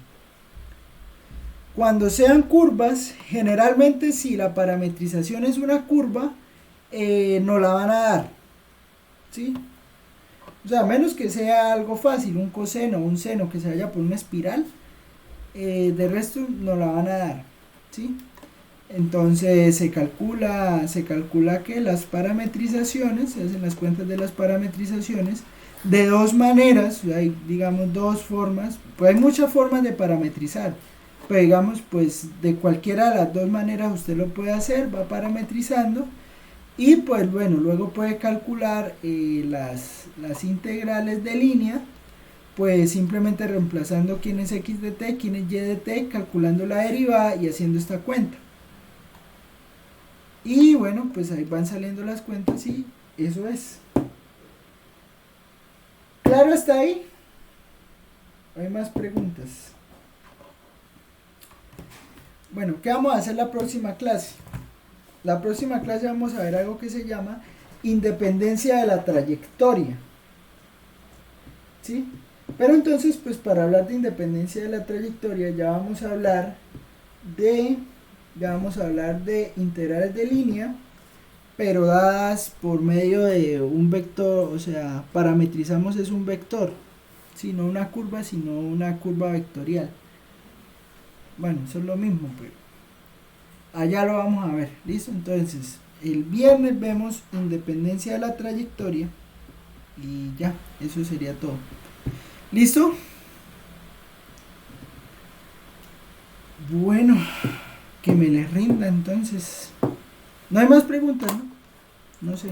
Cuando sean curvas, generalmente si la parametrización es una curva, no la van a dar, ¿sí? O sea, a menos que sea algo fácil, un coseno o un seno que se vaya por una espiral, de resto no la van a dar, ¿sí? Entonces se calcula que las parametrizaciones, se hacen las cuentas de las parametrizaciones de dos maneras, hay digamos dos formas, pues hay muchas formas de parametrizar, pero digamos pues de cualquiera de las dos maneras usted lo puede hacer, va parametrizando. Y pues bueno, luego puede calcular las integrales de línea pues simplemente reemplazando quién es x de t, quién es y de t, calculando la derivada y haciendo esta cuenta. Y bueno, pues ahí van saliendo las cuentas y eso es. ¿Claro hasta ahí? ¿Hay más preguntas? Bueno, ¿qué vamos a hacer la próxima clase? La próxima clase vamos a ver algo que se llama independencia de la trayectoria. ¿Sí? Pero entonces, pues para hablar de independencia de la trayectoria ya vamos a hablar de integrales de línea, pero dadas por medio de un vector, o sea, parametrizamos es un vector, ¿sí? No una curva, sino una curva vectorial. Bueno, eso es lo mismo, pero allá lo vamos a ver, ¿listo? Entonces, el viernes vemos independencia de la trayectoria y ya, eso sería todo. ¿Listo? Bueno, que me les rinda entonces. No hay más preguntas, ¿no? No sé.